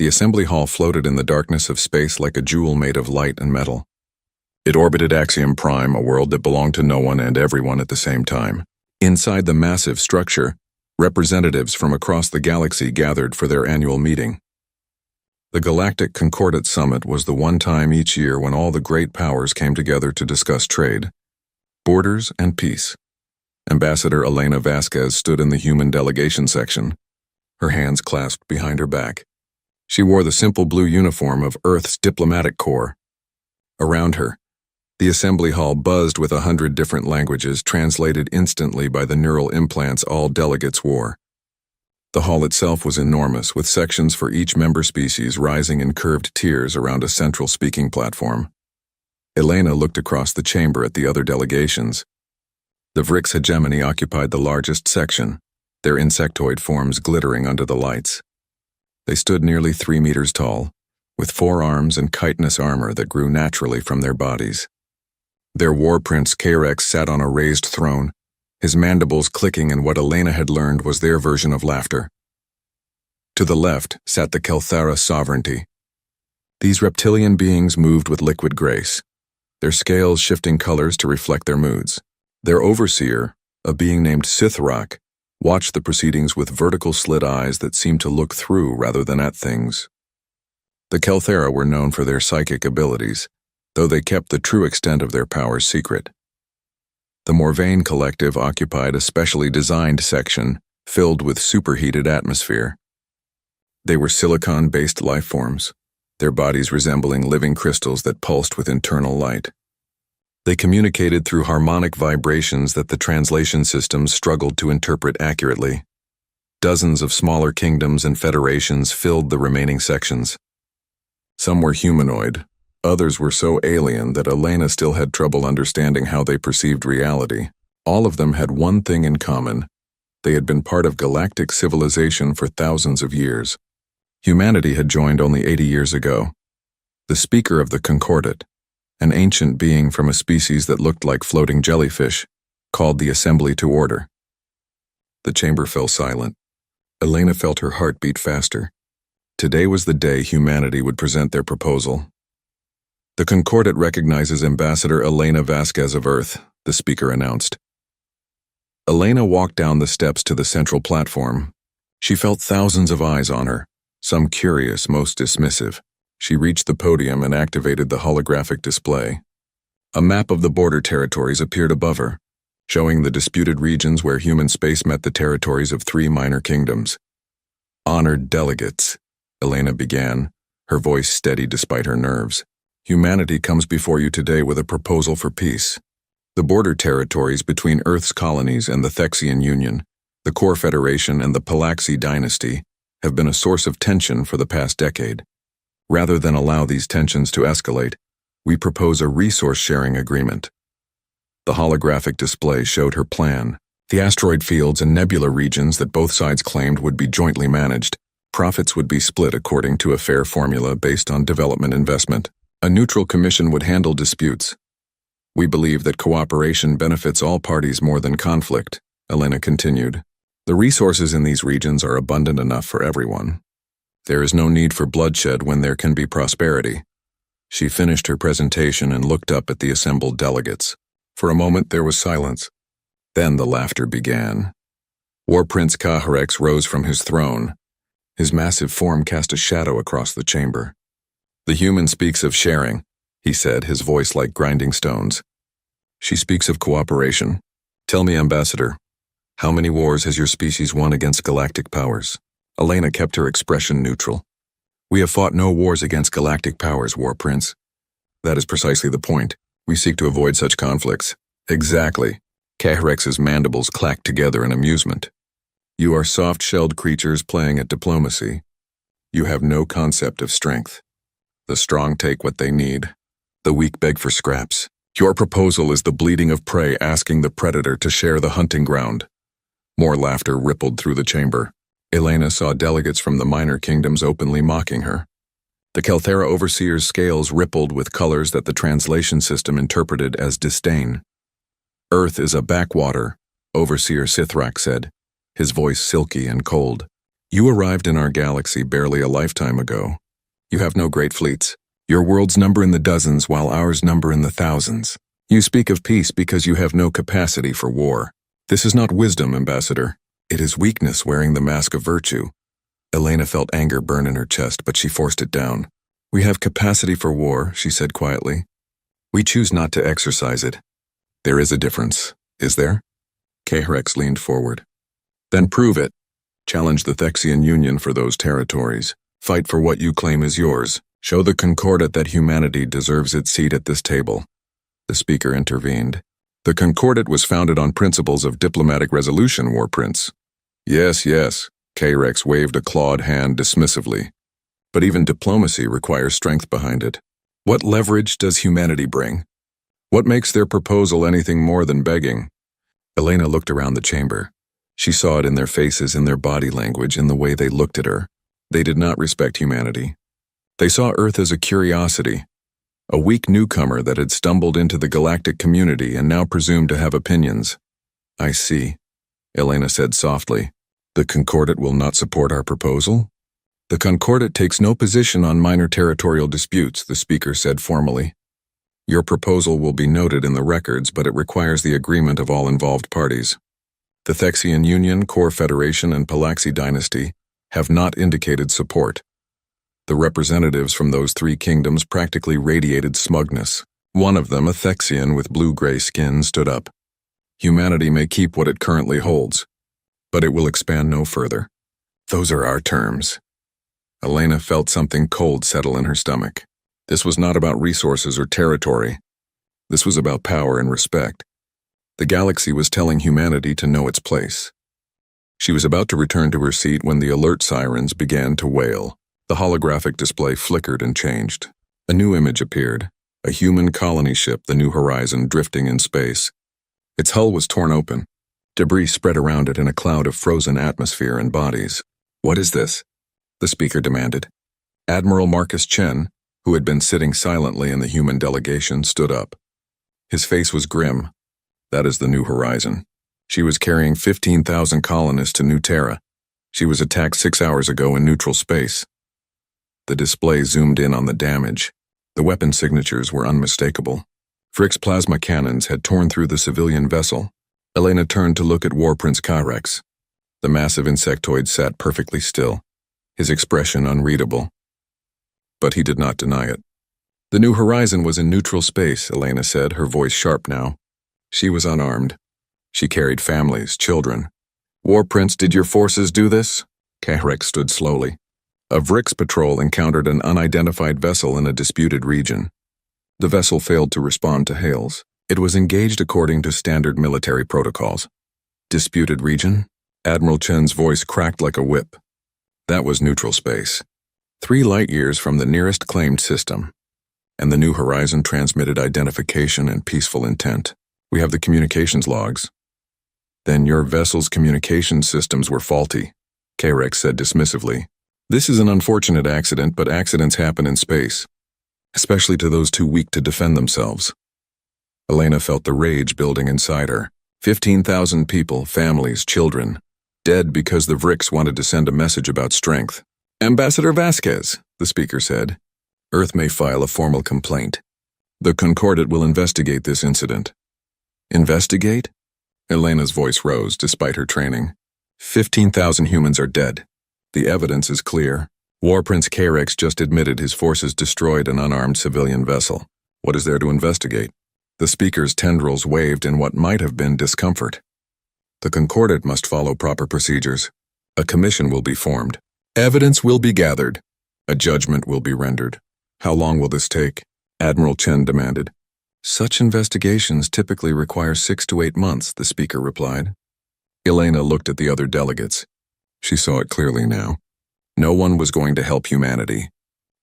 The assembly hall floated in the darkness of space like a jewel made of light and metal. It orbited Axiom Prime, a world that belonged to no one and everyone at the same time. Inside the massive structure, representatives from across the galaxy gathered for their annual meeting. The Galactic Concordat Summit was the one time each year when all the great powers came together to discuss trade, borders, and peace. Ambassador Elena Vasquez stood in the human delegation section, her hands clasped behind her back. She wore the simple blue uniform of Earth's diplomatic corps. Around her, the assembly hall buzzed with 100 different languages translated instantly by the neural implants all delegates wore. The hall itself was enormous, with sections for each member species rising in curved tiers around a central speaking platform. Elena looked across the chamber at the other delegations. The Vrix hegemony occupied the largest section, their insectoid forms glittering under the lights. They stood nearly 3 meters tall, with 4 arms and chitinous armor that grew naturally from their bodies. Their war prince K-Rex sat on a raised throne, his mandibles clicking in what Elena had learned was their version of laughter. To the left sat the Kelthara sovereignty. These reptilian beings moved with liquid grace, their scales shifting colors to reflect their moods. Their overseer, a being named Sithrak, watched the proceedings with vertical slit eyes that seemed to look through rather than at things. The Kelthara were known for their psychic abilities, though they kept the true extent of their powers secret. The Morvain Collective occupied a specially designed section filled with superheated atmosphere. They were silicon-based life forms, their bodies resembling living crystals that pulsed with internal light. They communicated through harmonic vibrations that the translation systems struggled to interpret accurately. Dozens of smaller kingdoms and federations filled the remaining sections. Some were humanoid, others were so alien that Elena still had trouble understanding how they perceived reality. All of them had one thing in common. They had been part of galactic civilization for thousands of years. Humanity had joined only 80 years ago. The speaker of the Concordat, an ancient being from a species that looked like floating jellyfish, called the assembly to order. The chamber fell silent. Elena felt her heart beat faster. Today was the day humanity would present their proposal. The Concordat recognizes Ambassador Elena Vasquez of Earth, the speaker announced. Elena walked down the steps to the central platform. She felt thousands of eyes on her, some curious, most dismissive. She reached the podium and activated the holographic display. A map of the border territories appeared above her, showing the disputed regions where human space met the territories of 3 minor kingdoms. Honored delegates, Elena began, her voice steady despite her nerves. Humanity comes before you today with a proposal for peace. The border territories between Earth's colonies and the Thexian Union, the Core Federation and the Palaxi dynasty, have been a source of tension for the past decade. Rather than allow these tensions to escalate, we propose a resource-sharing agreement. The holographic display showed her plan, the asteroid fields and nebula regions that both sides claimed would be jointly managed. Profits would be split according to a fair formula based on development investment. A neutral commission would handle disputes. We believe that cooperation benefits all parties more than conflict, Elena continued. The resources in these regions are abundant enough for everyone. There is no need for bloodshed when there can be prosperity. She finished her presentation and looked up at the assembled delegates. For a moment there was silence. Then the laughter began. War Prince K-Rex rose from his throne. His massive form cast a shadow across the chamber. The human speaks of sharing, he said, his voice like grinding stones. She speaks of cooperation. Tell me, Ambassador, how many wars has your species won against galactic powers? Elena kept her expression neutral. We have fought no wars against galactic powers, War Prince. That is precisely the point. We seek to avoid such conflicts. Exactly. K-Rex's mandibles clacked together in amusement. You are soft-shelled creatures playing at diplomacy. You have no concept of strength. The strong take what they need. The weak beg for scraps. Your proposal is the bleating of prey asking the predator to share the hunting ground. More laughter rippled through the chamber. Elena saw delegates from the minor kingdoms openly mocking her. The Kelthara overseer's scales rippled with colors that the translation system interpreted as disdain. Earth is a backwater, Overseer Sithrak said, his voice silky and cold. You arrived in our galaxy barely a lifetime ago. You have no great fleets. Your worlds number in the dozens while ours number in the thousands. You speak of peace because you have no capacity for war. This is not wisdom, Ambassador. It is weakness wearing the mask of virtue. Elena felt anger burn in her chest, but she forced it down. We have capacity for war, she said quietly. We choose not to exercise it. There is a difference, is there? Kehrex leaned forward. Then prove it. Challenge the Thexian Union for those territories. Fight for what you claim is yours. Show the Concordat that humanity deserves its seat at this table. The speaker intervened. The Concordat was founded on principles of diplomatic resolution, War Prince. Yes, yes, Kehrex waved a clawed hand dismissively. But even diplomacy requires strength behind it. What leverage does humanity bring? What makes their proposal anything more than begging? Elena looked around the chamber. She saw it in their faces, in their body language, in the way they looked at her. They did not respect humanity. They saw Earth as a curiosity, a weak newcomer that had stumbled into the galactic community and now presumed to have opinions. I see, Elena said softly. The Concordat will not support our proposal? The Concordat takes no position on minor territorial disputes, the speaker said formally. Your proposal will be noted in the records, but it requires the agreement of all involved parties. The Thexian Union, Core Federation, and Palaxi Dynasty have not indicated support. The representatives from those three kingdoms practically radiated smugness. One of them, a Thexian with blue-gray skin, stood up. Humanity may keep what it currently holds, but it will expand no further. Those are our terms. Elena felt something cold settle in her stomach. This was not about resources or territory. This was about power and respect. The galaxy was telling humanity to know its place. She was about to return to her seat when the alert sirens began to wail. The holographic display flickered and changed. A new image appeared, a human colony ship, the New Horizon, drifting in space. Its hull was torn open. Debris spread around it in a cloud of frozen atmosphere and bodies. What is this? The speaker demanded. Admiral Marcus Chen, who had been sitting silently in the human delegation, stood up. His face was grim. That is the New Horizon. She was carrying 15,000 colonists to New Terra. She was attacked 6 hours ago in neutral space. The display zoomed in on the damage. The weapon signatures were unmistakable. Frick's plasma cannons had torn through the civilian vessel. Elena turned to look at War Prince Kehrex. The massive insectoid sat perfectly still, his expression unreadable. But he did not deny it. The New Horizon was in neutral space, Elena said, her voice sharp now. She was unarmed. She carried families, children. War Prince, did your forces do this? Kehrex stood slowly. A Vrix patrol encountered an unidentified vessel in a disputed region. The vessel failed to respond to hails. It was engaged according to standard military protocols. Disputed region? Admiral Chen's voice cracked like a whip. That was neutral space. 3 light-years from the nearest claimed system. And the New Horizon transmitted identification and peaceful intent. We have the communications logs. Then your vessel's communication systems were faulty, Kehrex said dismissively. This is an unfortunate accident, but accidents happen in space, especially to those too weak to defend themselves. Elena felt the rage building inside her. 15,000 people, families, children, dead because the Vrix wanted to send a message about strength. Ambassador Vasquez, the speaker said, Earth may file a formal complaint. The Concordat will investigate this incident. Investigate? Elena's voice rose despite her training. 15,000 humans are dead. The evidence is clear. War Prince Kehrex just admitted his forces destroyed an unarmed civilian vessel. What is there to investigate? The speaker's tendrils waved in what might have been discomfort. The Concordat must follow proper procedures. A commission will be formed. Evidence will be gathered. A judgment will be rendered. How long will this take? Admiral Chen demanded. Such investigations typically require 6 to 8 months, the speaker replied. Elena looked at the other delegates. She saw it clearly now. No one was going to help humanity.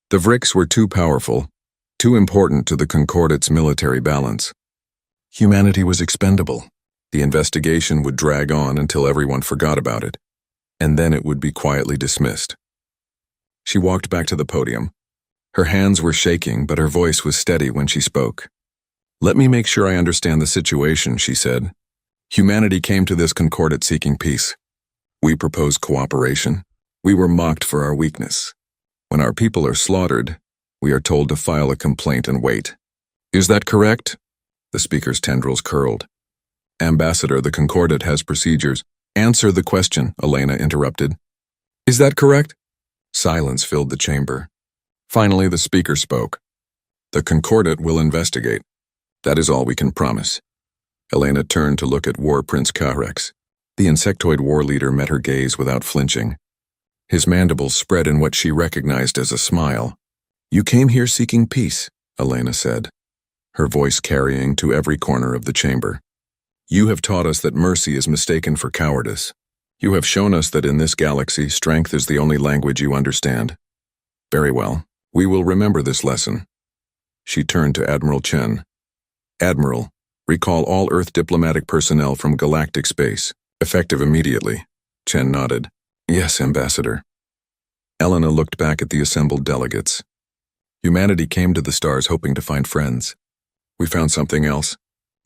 The Vrix were too powerful, too important to the Concordat's military balance. Humanity was expendable. The investigation would drag on until everyone forgot about it, and then it would be quietly dismissed. She walked back to the podium. Her hands were shaking, but her voice was steady when she spoke. Let me make sure I understand the situation, she said. Humanity came to this Concordat seeking peace. We propose cooperation. We were mocked for our weakness. When our people are slaughtered, we are told to file a complaint and wait. Is that correct? The speaker's tendrils curled. Ambassador, the Concordat has procedures. Answer the question, Elena interrupted. Is that correct? Silence filled the chamber. Finally, the speaker spoke. The Concordat will investigate. That is all we can promise. Elena turned to look at War Prince Carex. The insectoid war leader met her gaze without flinching. His mandibles spread in what she recognized as a smile. You came here seeking peace, Elena said, her voice carrying to every corner of the chamber. You have taught us that mercy is mistaken for cowardice. You have shown us that in this galaxy, strength is the only language you understand. Very well. We will remember this lesson. She turned to Admiral Chen. Admiral, recall all Earth diplomatic personnel from galactic space, effective immediately. Chen nodded. Yes, Ambassador. Elena looked back at the assembled delegates. Humanity came to the stars hoping to find friends. We found something else.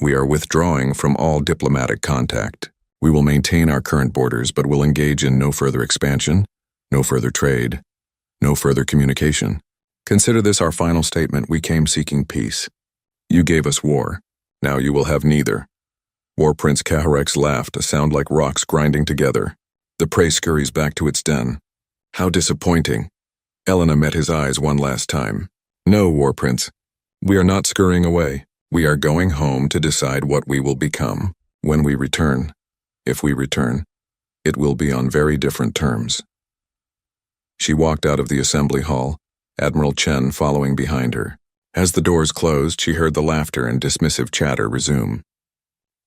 We are withdrawing from all diplomatic contact. We will maintain our current borders, but will engage in no further expansion, no further trade, no further communication. Consider this our final statement. We came seeking peace. You gave us war. Now you will have neither. War Prince Carex laughed, a sound like rocks grinding together. The prey scurries back to its den. How disappointing. Elena met his eyes one last time. No, War Prince. We are not scurrying away. We are going home to decide what we will become when we return. If we return, it will be on very different terms. She walked out of the assembly hall, Admiral Chen following behind her. As the doors closed, she heard the laughter and dismissive chatter resume.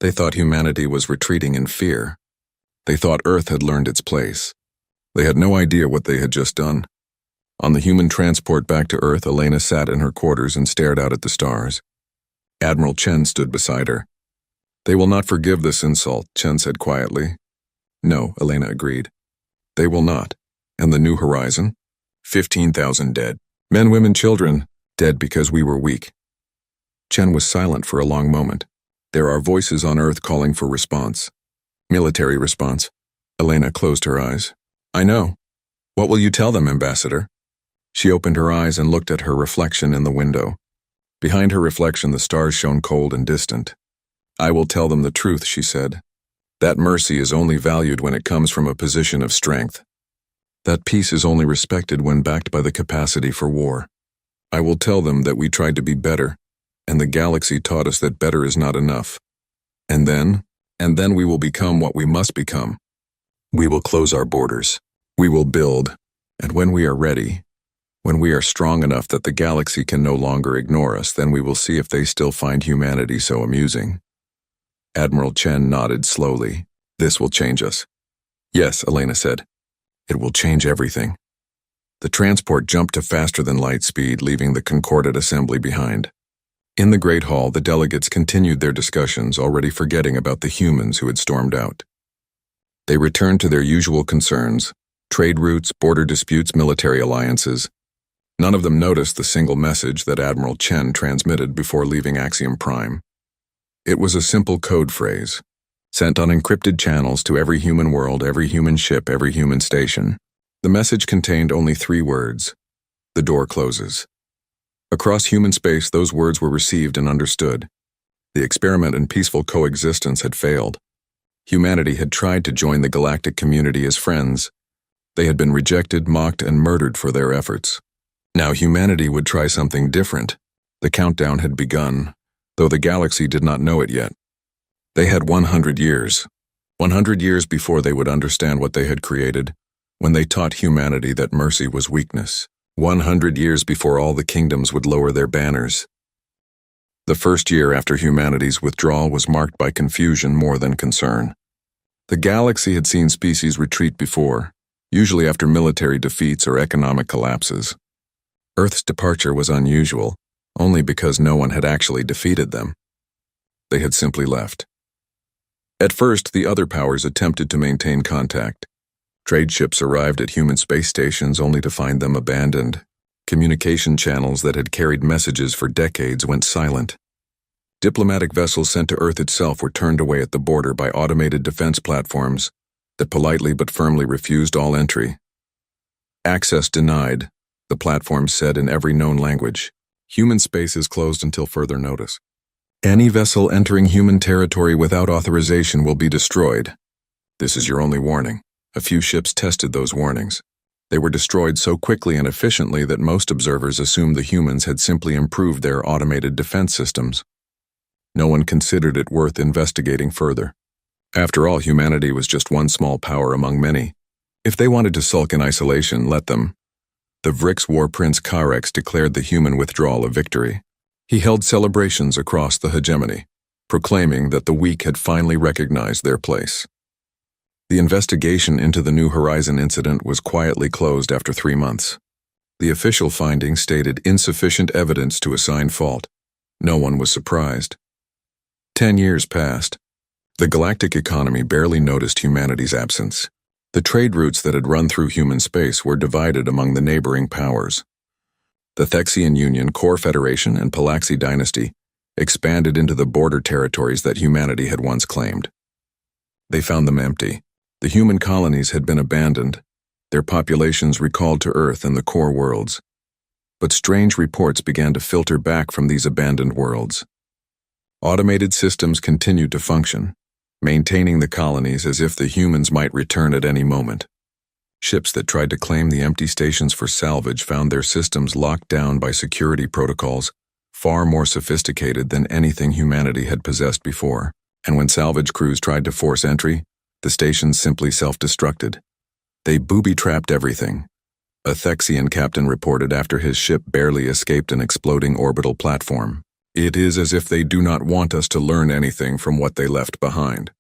They thought humanity was retreating in fear. They thought Earth had learned its place. They had no idea what they had just done. On the human transport back to Earth, Elena sat in her quarters and stared out at the stars. Admiral Chen stood beside her. They will not forgive this insult, Chen said quietly. No, Elena agreed. They will not. And the new horizon? 15,000 dead. Men, women, children, dead because we were weak. Chen was silent for a long moment. There are voices on Earth calling for response. Military response. Elena closed her eyes. I know. What will you tell them, Ambassador? She opened her eyes and looked at her reflection in the window. Behind her reflection, the stars shone cold and distant. I will tell them the truth, she said. That mercy is only valued when it comes from a position of strength. That peace is only respected when backed by the capacity for war. I will tell them that we tried to be better, and the galaxy taught us that better is not enough. And then we will become what we must become. We will close our borders. We will build, and when we are ready, when we are strong enough that the galaxy can no longer ignore us, then we will see if they still find humanity so amusing. Admiral Chen nodded slowly. This will change us. Yes, Elena said. It will change everything. The transport jumped to faster than light speed, leaving the Concordat assembly behind. In the Great Hall, the delegates continued their discussions, already forgetting about the humans who had stormed out. They returned to their usual concerns: trade routes, border disputes, military alliances. None of them noticed the single message that Admiral Chen transmitted before leaving Axiom Prime. It was a simple code phrase, sent on encrypted channels to every human world, every human ship, every human station. The message contained only 3 words: the door closes. Across human space, those words were received and understood. The experiment in peaceful coexistence had failed. Humanity had tried to join the galactic community as friends. They had been rejected, mocked, and murdered for their efforts. Now humanity would try something different. The countdown had begun, though the galaxy did not know it yet. They had 100 years. 100 years before they would understand what they had created, when they taught humanity that mercy was weakness. 100 years before all the kingdoms would lower their banners. The first year after humanity's withdrawal was marked by confusion more than concern. The galaxy had seen species retreat before, usually after military defeats or economic collapses. Earth's departure was unusual, only because no one had actually defeated them. They had simply left. At first, the other powers attempted to maintain contact. Trade ships arrived at human space stations only to find them abandoned. Communication channels that had carried messages for decades went silent. Diplomatic vessels sent to Earth itself were turned away at the border by automated defense platforms that politely but firmly refused all entry. Access denied, the platform said in every known language. Human space is closed until further notice. Any vessel entering human territory without authorization will be destroyed. This is your only warning. A few ships tested those warnings. They were destroyed so quickly and efficiently that most observers assumed the humans had simply improved their automated defense systems. No one considered it worth investigating further. After all, humanity was just one small power among many. If they wanted to sulk in isolation, let them. The Vrix war prince Karex declared the human withdrawal a victory. He held celebrations across the hegemony, proclaiming that the weak had finally recognized their place. The investigation into the New Horizon incident was quietly closed after 3 months. The official findings stated insufficient evidence to assign fault. No one was surprised. 10 years passed. The galactic economy barely noticed humanity's absence. The trade routes that had run through human space were divided among the neighboring powers. The Thexian Union, Core Federation, and Palaxi Dynasty expanded into the border territories that humanity had once claimed. They found them empty. The human colonies had been abandoned, their populations recalled to Earth and the core worlds. But strange reports began to filter back from these abandoned worlds. Automated systems continued to function, maintaining the colonies as if the humans might return at any moment. Ships that tried to claim the empty stations for salvage found their systems locked down by security protocols far more sophisticated than anything humanity had possessed before. And when salvage crews tried to force entry, the stations simply self-destructed. They booby-trapped everything. A Thexian captain reported after his ship barely escaped an exploding orbital platform. It is as if they do not want us to learn anything from what they left behind.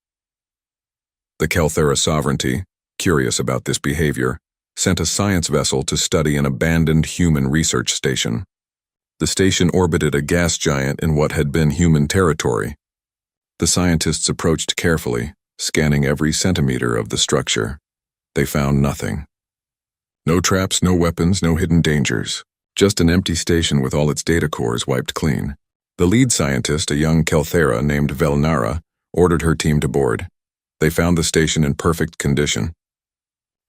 The Kelthera sovereignty, curious about this behavior, sent a science vessel to study an abandoned human research station. The station orbited a gas giant in what had been human territory. The scientists approached carefully, scanning every centimeter of the structure. They found nothing. No traps, no weapons, no hidden dangers. Just an empty station with all its data cores wiped clean. The lead scientist, a young Kelthera named Velnara, ordered her team to board. They found the station in perfect condition.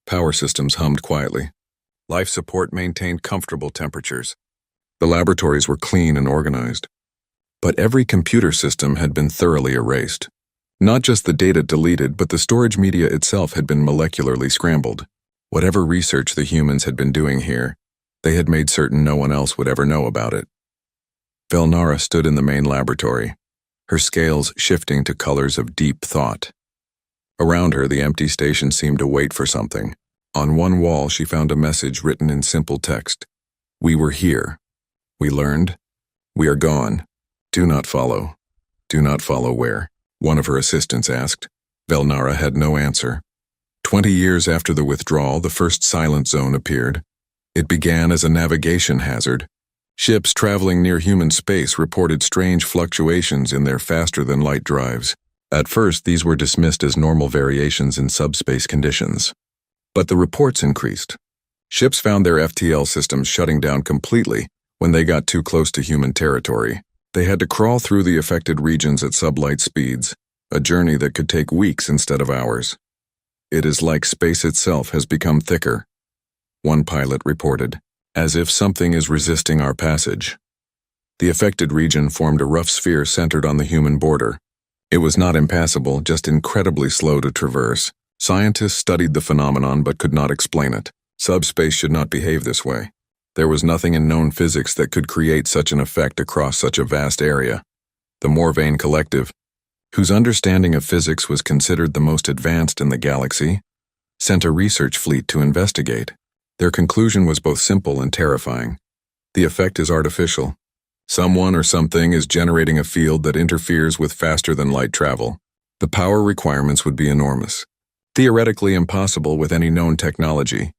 Power systems hummed quietly. Life support maintained comfortable temperatures. The laboratories were clean and organized. But every computer system had been thoroughly erased. Not just the data deleted, but the storage media itself had been molecularly scrambled. Whatever research the humans had been doing here, they had made certain no one else would ever know about it. Velnara stood in the main laboratory, her scales shifting to colors of deep thought. Around her, the empty station seemed to wait for something. On one wall, she found a message written in simple text. We were here. We learned. We are gone. Do not follow. Do not follow where? One of her assistants asked. Velnara had no answer. 20 years after the withdrawal, the first silent zone appeared. It began as a navigation hazard. Ships traveling near human space reported strange fluctuations in their faster-than-light drives. At first, these were dismissed as normal variations in subspace conditions. But the reports increased. Ships found their FTL systems shutting down completely when they got too close to human territory. They had to crawl through the affected regions at sublight speeds, a journey that could take weeks instead of hours. It is like space itself has become thicker, one pilot reported, as if something is resisting our passage. The affected region formed a rough sphere centered on the human border. It was not impassable, just incredibly slow to traverse. Scientists studied the phenomenon but could not explain it. Subspace should not behave this way. There was nothing in known physics that could create such an effect across such a vast area. The Morvain Collective, whose understanding of physics was considered the most advanced in the galaxy, sent a research fleet to investigate. Their conclusion was both simple and terrifying. The effect is artificial. Someone or something is generating a field that interferes with faster-than-light travel. The power requirements would be enormous. Theoretically impossible with any known technology.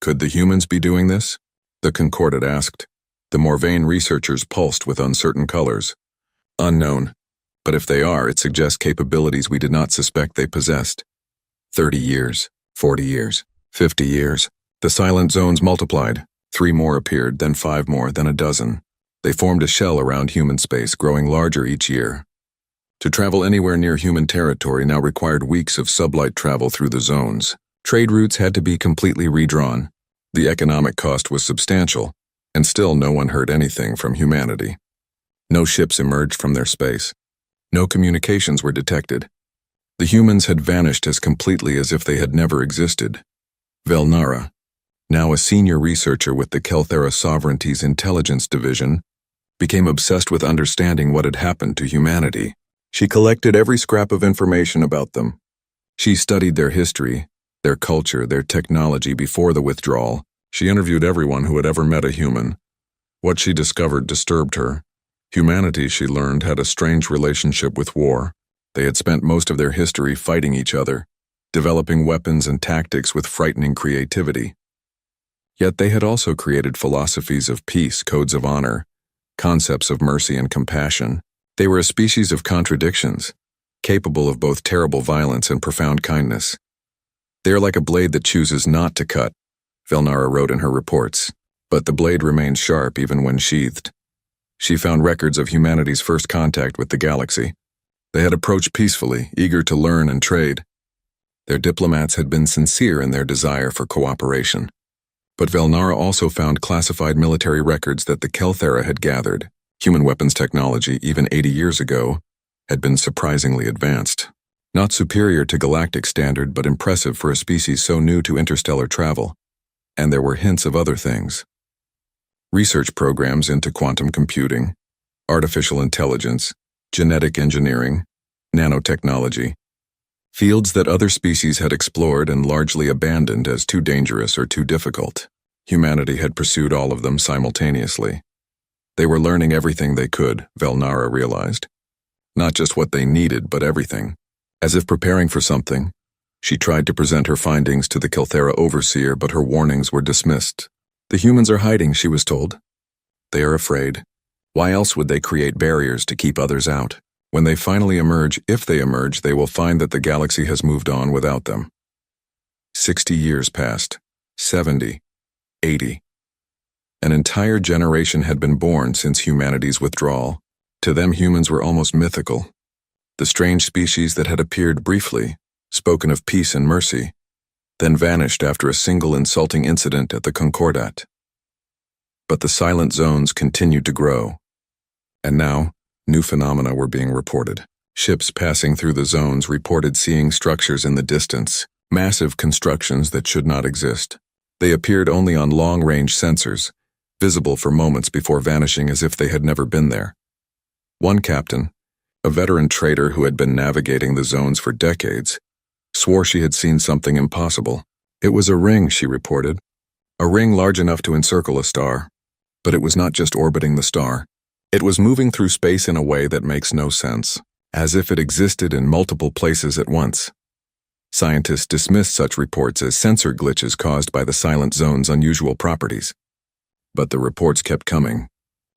Could the humans be doing this? The Concordat asked. The Morvain researchers pulsed with uncertain colors. Unknown. But if they are, it suggests capabilities we did not suspect they possessed. 30 years, 40 years, 50 years. The silent zones multiplied. 3 more appeared, then 5 more, then a dozen. They formed a shell around human space, growing larger each year. To travel anywhere near human territory now required weeks of sublight travel through the zones. Trade routes had to be completely redrawn. The economic cost was substantial, and still no one heard anything from humanity. No ships emerged from their space. No communications were detected. The humans had vanished as completely as if they had never existed. Velnara, now a senior researcher with the Kelthera Sovereignty's Intelligence Division, became obsessed with understanding what had happened to humanity. She collected every scrap of information about them. She studied their history, their culture, their technology before the withdrawal. She interviewed everyone who had ever met a human. What she discovered disturbed her. Humanity, she learned, had a strange relationship with war. They had spent most of their history fighting each other, developing weapons and tactics with frightening creativity. Yet they had also created philosophies of peace, codes of honor, concepts of mercy and compassion. They were a species of contradictions, capable of both terrible violence and profound kindness. They are like a blade that chooses not to cut, Velnara wrote in her reports, but the blade remained sharp even when sheathed. She found records of humanity's first contact with the galaxy. They had approached peacefully, eager to learn and trade. Their diplomats had been sincere in their desire for cooperation. But Velnara also found classified military records that the Kelthera had gathered. Human weapons technology, even 80 years ago, had been surprisingly advanced. Not superior to galactic standard, but impressive for a species so new to interstellar travel. And there were hints of other things. Research programs into quantum computing, artificial intelligence, genetic engineering, nanotechnology, fields that other species had explored and largely abandoned as too dangerous or too difficult. Humanity had pursued all of them simultaneously. They were learning everything they could, Velnara realized. Not just what they needed, but everything. As if preparing for something, she tried to present her findings to the Kelthera overseer, but her warnings were dismissed. The humans are hiding, she was told. They are afraid. Why else would they create barriers to keep others out? When they finally emerge, if they emerge, they will find that the galaxy has moved on without them. 60 years passed. 70. 80. An entire generation had been born since humanity's withdrawal. To them, humans were almost mythical. The strange species that had appeared briefly, spoken of peace and mercy, then vanished after a single insulting incident at the Concordat. But the silent zones continued to grow. And now, new phenomena were being reported. Ships passing through the zones reported seeing structures in the distance, massive constructions that should not exist. They appeared only on long-range sensors, visible for moments before vanishing as if they had never been there. One captain, a veteran trader who had been navigating the zones for decades, swore she had seen something impossible. It was a ring, she reported. A ring large enough to encircle a star. But it was not just orbiting the star. It was moving through space in a way that makes no sense, as if it existed in multiple places at once. Scientists dismissed such reports as sensor glitches caused by the silent zone's unusual properties. But the reports kept coming.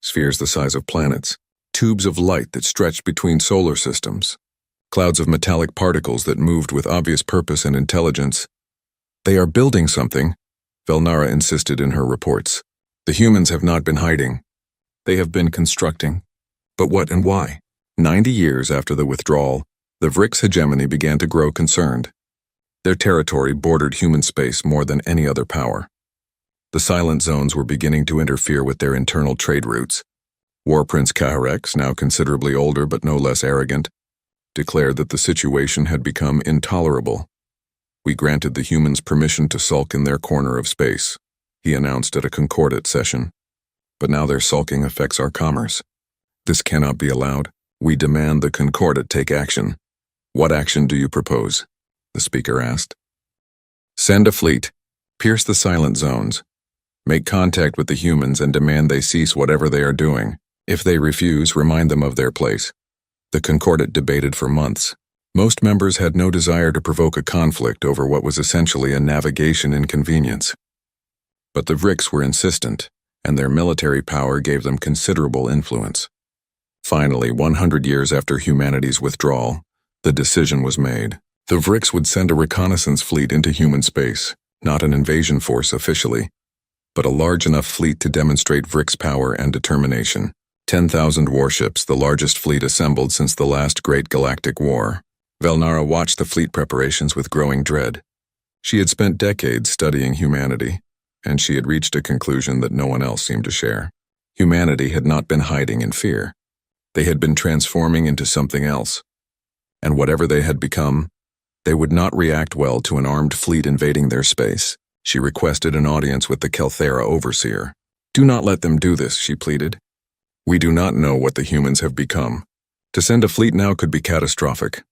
Spheres the size of planets, tubes of light that stretched between solar systems, clouds of metallic particles that moved with obvious purpose and intelligence. They are building something, Velnara insisted in her reports. The humans have not been hiding. They have been constructing. But what and why? 90 years after the withdrawal, the Vrix hegemony began to grow concerned. Their territory bordered human space more than any other power. The silent zones were beginning to interfere with their internal trade routes. War Prince Kaharex, now considerably older but no less arrogant, declared that the situation had become intolerable. We granted the humans permission to sulk in their corner of space, he announced at a Concordat session. But now their sulking affects our commerce. This cannot be allowed. We demand the Concordat take action. What action do you propose? The speaker asked. Send a fleet. Pierce the silent zones. Make contact with the humans and demand they cease whatever they are doing. If they refuse, remind them of their place. The Concordat debated for months. Most members had no desire to provoke a conflict over what was essentially a navigation inconvenience. But the Vrix were insistent, and their military power gave them considerable influence. Finally, 100 years after humanity's withdrawal, the decision was made. The Vrix would send a reconnaissance fleet into human space, not an invasion force officially, but a large enough fleet to demonstrate Vrix power and determination. 10,000 warships, the largest fleet assembled since the last great galactic war. Velnara watched the fleet preparations with growing dread. She had spent decades studying humanity. and she had reached a conclusion that no one else seemed to share. Humanity had not been hiding in fear. They had been transforming into something else. And whatever they had become, they would not react well to an armed fleet invading their space. She requested an audience with the Kelthera overseer. "Do not let them do this," she pleaded. "We do not know what the humans have become. To send a fleet now could be catastrophic."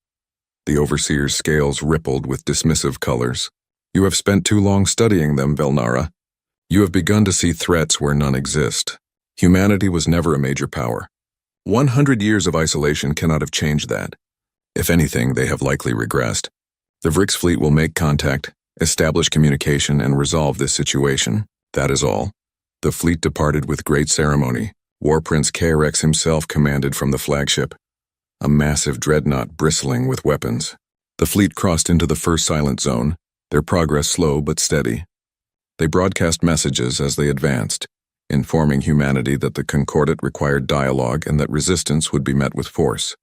The overseer's scales rippled with dismissive colors. "You have spent too long studying them, Velnara. You have begun to see threats where none exist. Humanity was never a major power. 100 years of isolation cannot have changed that. If anything, they have likely regressed. The Vrix fleet will make contact, establish communication, and resolve this situation. That is all." The fleet departed with great ceremony. War Prince KRX himself commanded from the flagship, a massive dreadnought bristling with weapons. The fleet crossed into the first silent zone, their progress slow but steady. They broadcast messages as they advanced, informing humanity that the Concordat required dialogue and that resistance would be met with force.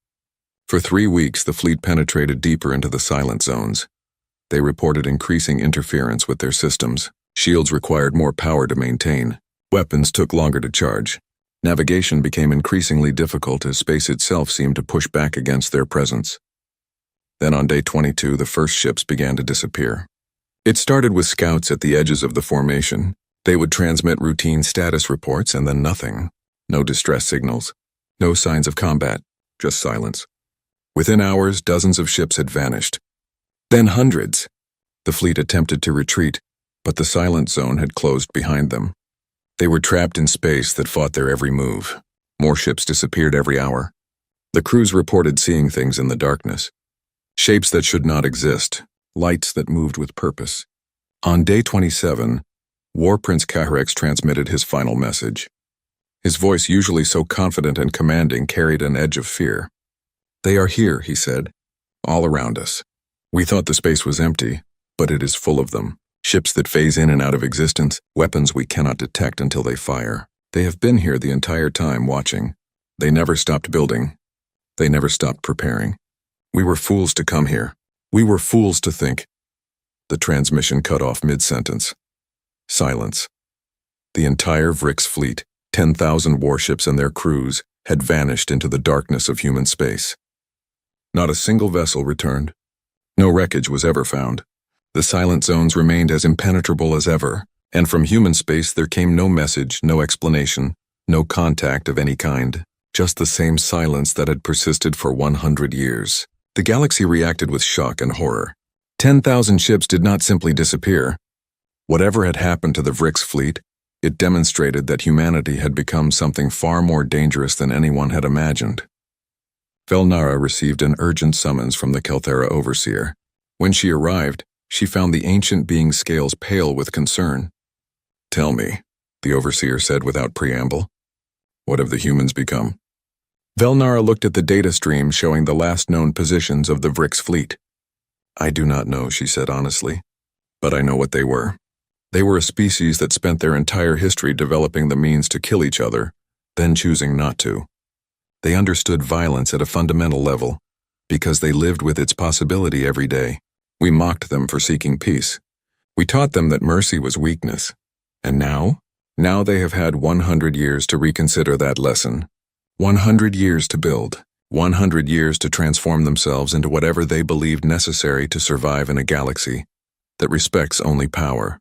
For 3 weeks, the fleet penetrated deeper into the silent zones. They reported increasing interference with their systems. Shields required more power to maintain. Weapons took longer to charge. Navigation became increasingly difficult as space itself seemed to push back against their presence. Then on day 22, the first ships began to disappear. It started with scouts at the edges of the formation. They would transmit routine status reports and then nothing. No distress signals. No signs of combat. Just silence. Within hours, dozens of ships had vanished. Then hundreds. The fleet attempted to retreat, but the silent zone had closed behind them. They were trapped in space that fought their every move. More ships disappeared every hour. The crews reported seeing things in the darkness. Shapes that should not exist. Lights that moved with purpose. On day 27, War Prince KRX transmitted his final message. His voice, usually so confident and commanding, carried an edge of fear. "They are here," he said, "all around us. We thought the space was empty, but it is full of them. Ships that phase in and out of existence, weapons we cannot detect until they fire. They have been here the entire time watching. They never stopped building. They never stopped preparing. We were fools to come here. We were fools to think." The transmission cut off mid-sentence. Silence. The entire Vrix fleet, 10,000 warships and their crews, had vanished into the darkness of human space. Not a single vessel returned. No wreckage was ever found. The silent zones remained as impenetrable as ever, and from human space there came no message, no explanation, no contact of any kind, just the same silence that had persisted for 100 years. The galaxy reacted with shock and horror. 10,000 ships did not simply disappear. Whatever had happened to the Vrix fleet, it demonstrated that humanity had become something far more dangerous than anyone had imagined. Velnara received an urgent summons from the Kelthera overseer. When she arrived, she found the ancient being's scales pale with concern. "Tell me," the overseer said without preamble, "what have the humans become?" Velnara looked at the data stream showing the last known positions of the Vrix fleet. "I do not know," she said honestly, "but I know what they were. They were a species that spent their entire history developing the means to kill each other, then choosing not to. They understood violence at a fundamental level, because they lived with its possibility every day. We mocked them for seeking peace. We taught them that mercy was weakness. And now? Now they have had 100 years to reconsider that lesson. 100 years to build. 100 years to transform themselves into whatever they believed necessary to survive in a galaxy that respects only power."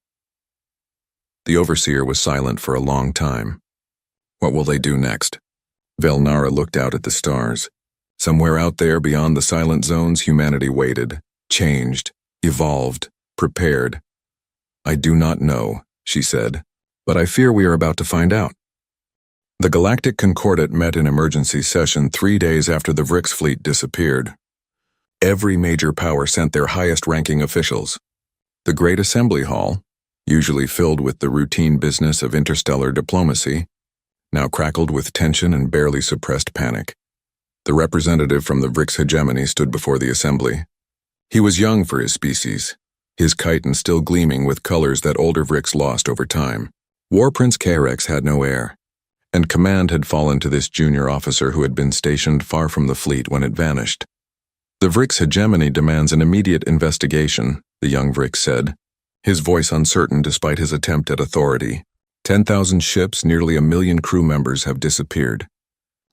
The overseer was silent for a long time. What will they do next? Velnara looked out at the stars. Somewhere out there beyond the silent zones, humanity waited, changed, evolved, prepared. "I do not know," she said, "but I fear we are about to find out." The Galactic Concordat met in emergency session 3 days after the Vrix fleet disappeared. Every major power sent their highest-ranking officials. The Great Assembly Hall, usually filled with the routine business of interstellar diplomacy, now crackled with tension and barely suppressed panic. The representative from the Vrix hegemony stood before the assembly. He was young for his species, his chitin still gleaming with colors that older Vrix lost over time. War Prince KRX had no heir, and command had fallen to this junior officer who had been stationed far from the fleet when it vanished. "The Vrix hegemony demands an immediate investigation," the young Vrix said, his voice uncertain despite his attempt at authority. 10,000 ships, nearly 1 million crew members have disappeared.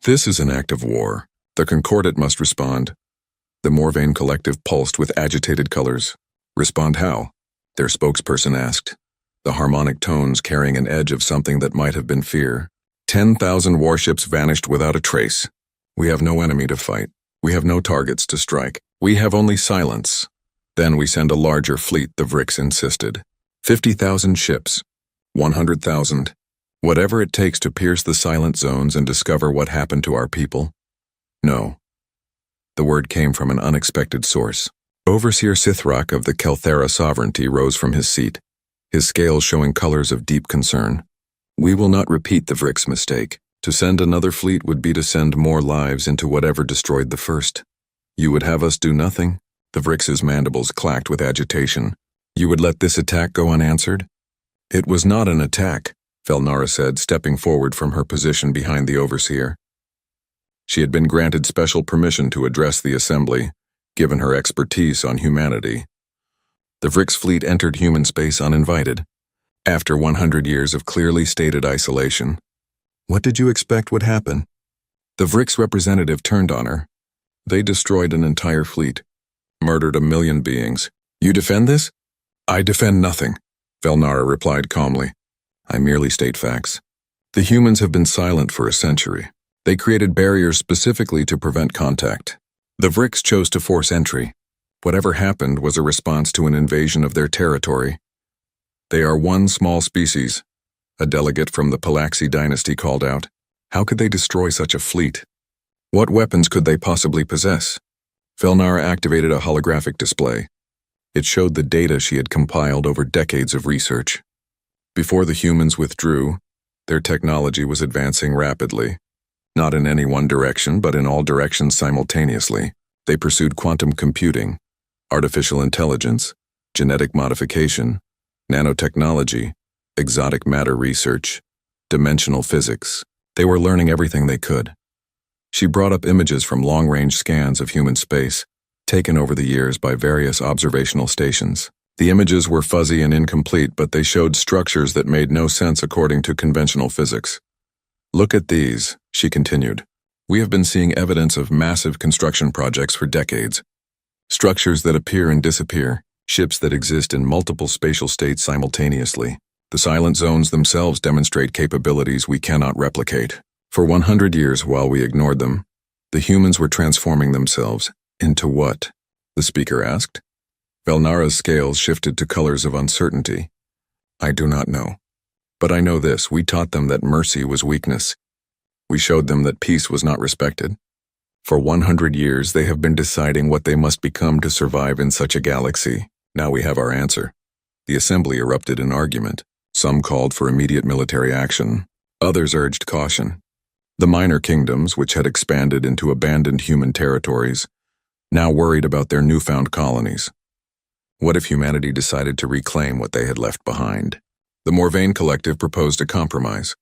This is an act of war. The Concordat must respond. The Morvain collective pulsed with agitated colors. Respond how? Their spokesperson asked, the harmonic tones carrying an edge of something that might have been fear. 10,000 warships vanished without a trace. We have no enemy to fight. We have no targets to strike. We have only silence. Then we send a larger fleet, the Vrix insisted. 50,000 ships. 100,000. Whatever it takes to pierce the silent zones and discover what happened to our people. No. The word came from an unexpected source. Overseer Sithrak of the Kelthera sovereignty rose from his seat, his scales showing colors of deep concern. We will not repeat the Vrix mistake. To send another fleet would be to send more lives into whatever destroyed the first. You would have us do nothing? The Vrix's mandibles clacked with agitation. You would let this attack go unanswered? It was not an attack, Velnara said, stepping forward from her position behind the overseer. She had been granted special permission to address the assembly, given her expertise on humanity. The Vrix fleet entered human space uninvited, after 100 years of clearly stated isolation. What did you expect would happen? The Vrix representative turned on her. They destroyed an entire fleet, murdered 1 million beings. You defend this? I defend nothing, Velnara replied calmly. I merely state facts. The humans have been silent for a century. They created barriers specifically to prevent contact. The Vrix chose to force entry. Whatever happened was a response to an invasion of their territory. They are one small species, a delegate from the Palaxi dynasty called out. How could they destroy such a fleet? What weapons could they possibly possess? Velnara activated a holographic display. It showed the data she had compiled over decades of research. Before the humans withdrew, their technology was advancing rapidly. Not in any one direction, but in all directions simultaneously. They pursued quantum computing, artificial intelligence, genetic modification, nanotechnology, exotic matter research, dimensional physics. They were learning everything they could. She brought up images from long-range scans of human space, taken over the years by various observational stations. The images were fuzzy and incomplete, but they showed structures that made no sense according to conventional physics. Look at these, she continued. We have been seeing evidence of massive construction projects for decades. Structures that appear and disappear, ships that exist in multiple spatial states simultaneously. The silent zones themselves demonstrate capabilities we cannot replicate. For 100 years, while we ignored them, the humans were transforming themselves. Into what? The speaker asked. Velnara's scales shifted to colors of uncertainty. I do not know. But I know this, we taught them that mercy was weakness. We showed them that peace was not respected. For 100 years, they have been deciding what they must become to survive in such a galaxy. Now we have our answer. The assembly erupted in argument. Some called for immediate military action. Others urged caution. The minor kingdoms, which had expanded into abandoned human territories, now worried about their newfound colonies. What if humanity decided to reclaim what they had left behind? The Morvain collective proposed a compromise.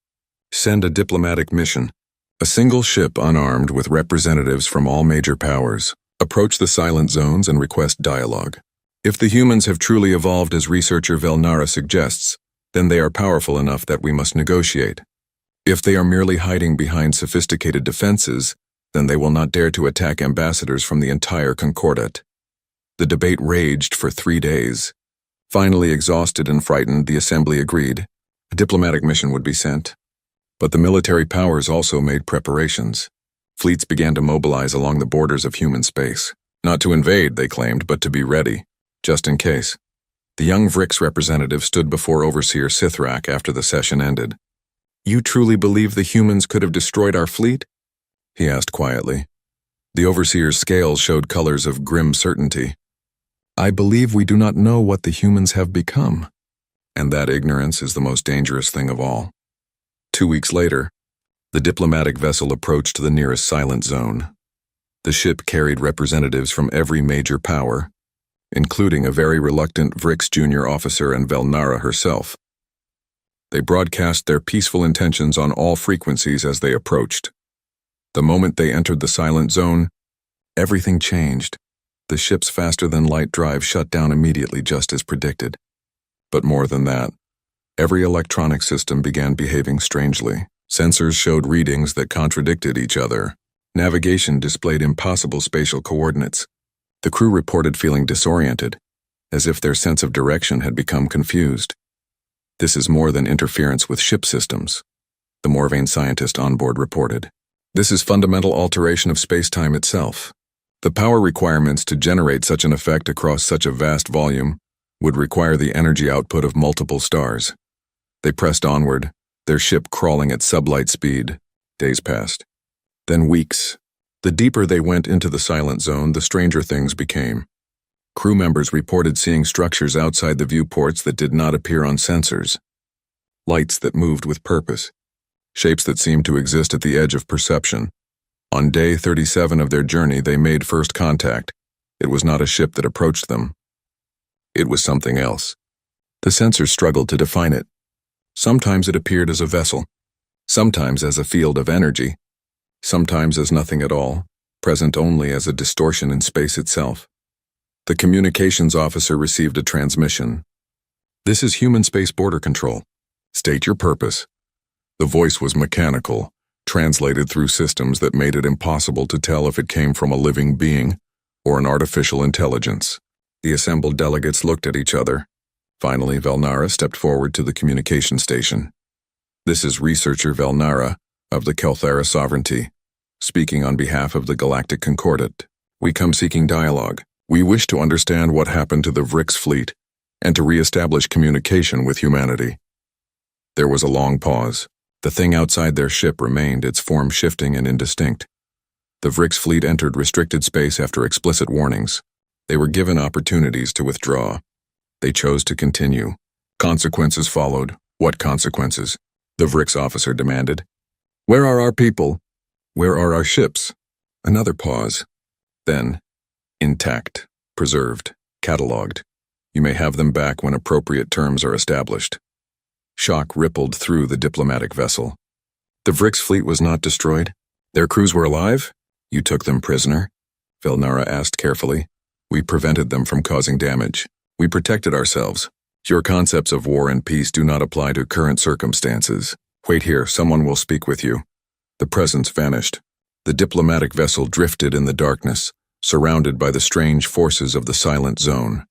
Send a diplomatic mission. A single ship unarmed with representatives from all major powers. Approach the silent zones and request dialogue. If the humans have truly evolved as researcher Velnara suggests, then they are powerful enough that we must negotiate. If they are merely hiding behind sophisticated defenses, then they will not dare to attack ambassadors from the entire Concordat. The debate raged for 3 days. Finally, exhausted and frightened, the assembly agreed. A diplomatic mission would be sent. But the military powers also made preparations. Fleets began to mobilize along the borders of human space. Not to invade, they claimed, but to be ready, just in case. The young Vrix representative stood before Overseer Sithrak after the session ended. You truly believe the humans could have destroyed our fleet? He asked quietly. The Overseer's scales showed colors of grim certainty. I believe we do not know what the humans have become, and that ignorance is the most dangerous thing of all. 2 weeks later, the diplomatic vessel approached the nearest silent zone. The ship carried representatives from every major power, including a very reluctant Vrix junior officer and Velnara herself. They broadcast their peaceful intentions on all frequencies as they approached. The moment they entered the silent zone, everything changed. The ship's faster-than-light drive shut down immediately, just as predicted. But more than that, every electronic system began behaving strangely. Sensors showed readings that contradicted each other. Navigation displayed impossible spatial coordinates. The crew reported feeling disoriented, as if their sense of direction had become confused. This is more than interference with ship systems, the Morvain scientist on board reported. This is fundamental alteration of space-time itself. The power requirements to generate such an effect across such a vast volume would require the energy output of multiple stars. They pressed onward, their ship crawling at sublight speed. Days passed. Then weeks. The deeper they went into the silent zone, the stranger things became. Crew members reported seeing structures outside the viewports that did not appear on sensors. Lights that moved with purpose. Shapes that seemed to exist at the edge of perception. On day 37 of their journey, they made first contact. It was not a ship that approached them. It was something else. The sensors struggled to define it. Sometimes it appeared as a vessel, sometimes as a field of energy, sometimes as nothing at all, present only as a distortion in space itself. The communications officer received a transmission. "This is Human Space Border Control. State your purpose." The voice was mechanical, translated through systems that made it impossible to tell if it came from a living being or an artificial intelligence. The assembled delegates looked at each other. Finally, Velnara stepped forward to the communication station. "This is researcher Velnara of the Kelthara Sovereignty, speaking on behalf of the Galactic Concordat. We come seeking dialogue. We wish to understand what happened to the Vrix fleet and to re-establish communication with humanity." There was a long pause. The thing outside their ship remained, its form shifting and indistinct. The Vrix fleet entered restricted space after explicit warnings. They were given opportunities to withdraw. They chose to continue. Consequences followed. What consequences? The Vrix officer demanded. "Where are our people? Where are our ships?" Another pause. Then, "Intact, preserved, catalogued. You may have them back when appropriate terms are established." Shock rippled through the diplomatic vessel. The Vrix fleet was not destroyed? Their crews were alive? "You took them prisoner?" Velnara asked carefully. "We prevented them from causing damage. We protected ourselves. Your concepts of war and peace do not apply to current circumstances. Wait here, someone will speak with you." The presence vanished. The diplomatic vessel drifted in the darkness, surrounded by the strange forces of the silent zone.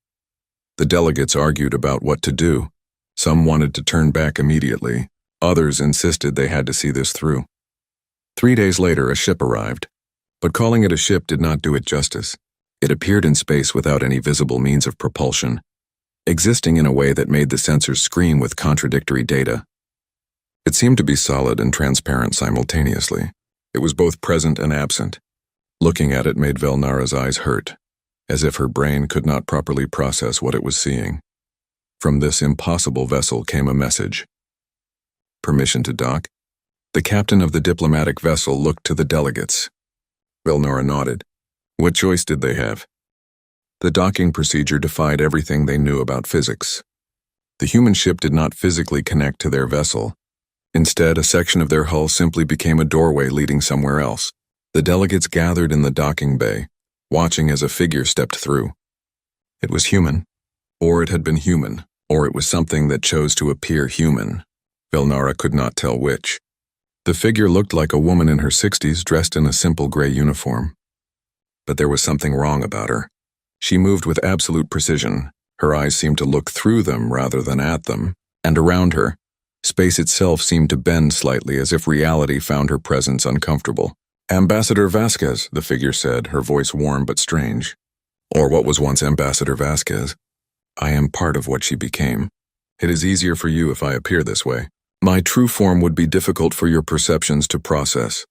The delegates argued about what to do. Some wanted to turn back immediately. Others insisted they had to see this through. 3 days later, a ship arrived. But calling it a ship did not do it justice. It appeared in space without any visible means of propulsion, existing in a way that made the sensors scream with contradictory data. It seemed to be solid and transparent simultaneously. It was both present and absent. Looking at it made Velnara's eyes hurt, as if her brain could not properly process what it was seeing. From this impossible vessel came a message. "Permission to dock?" The captain of the diplomatic vessel looked to the delegates. Velnara nodded. What choice did they have? The docking procedure defied everything they knew about physics. The human ship did not physically connect to their vessel. Instead, a section of their hull simply became a doorway leading somewhere else. The delegates gathered in the docking bay, watching as a figure stepped through. It was human, or it had been human, or it was something that chose to appear human. Velnara could not tell which. The figure looked like a woman in her 60s dressed in a simple gray uniform. But there was something wrong about her. She moved with absolute precision. Her eyes seemed to look through them rather than at them, and around her, space itself seemed to bend slightly as if reality found her presence uncomfortable. "Ambassador Vasquez," the figure said, her voice warm but strange. Or what was once Ambassador Vasquez. "I am part of what she became. It is easier for you if I appear this way. My true form would be difficult for your perceptions to process."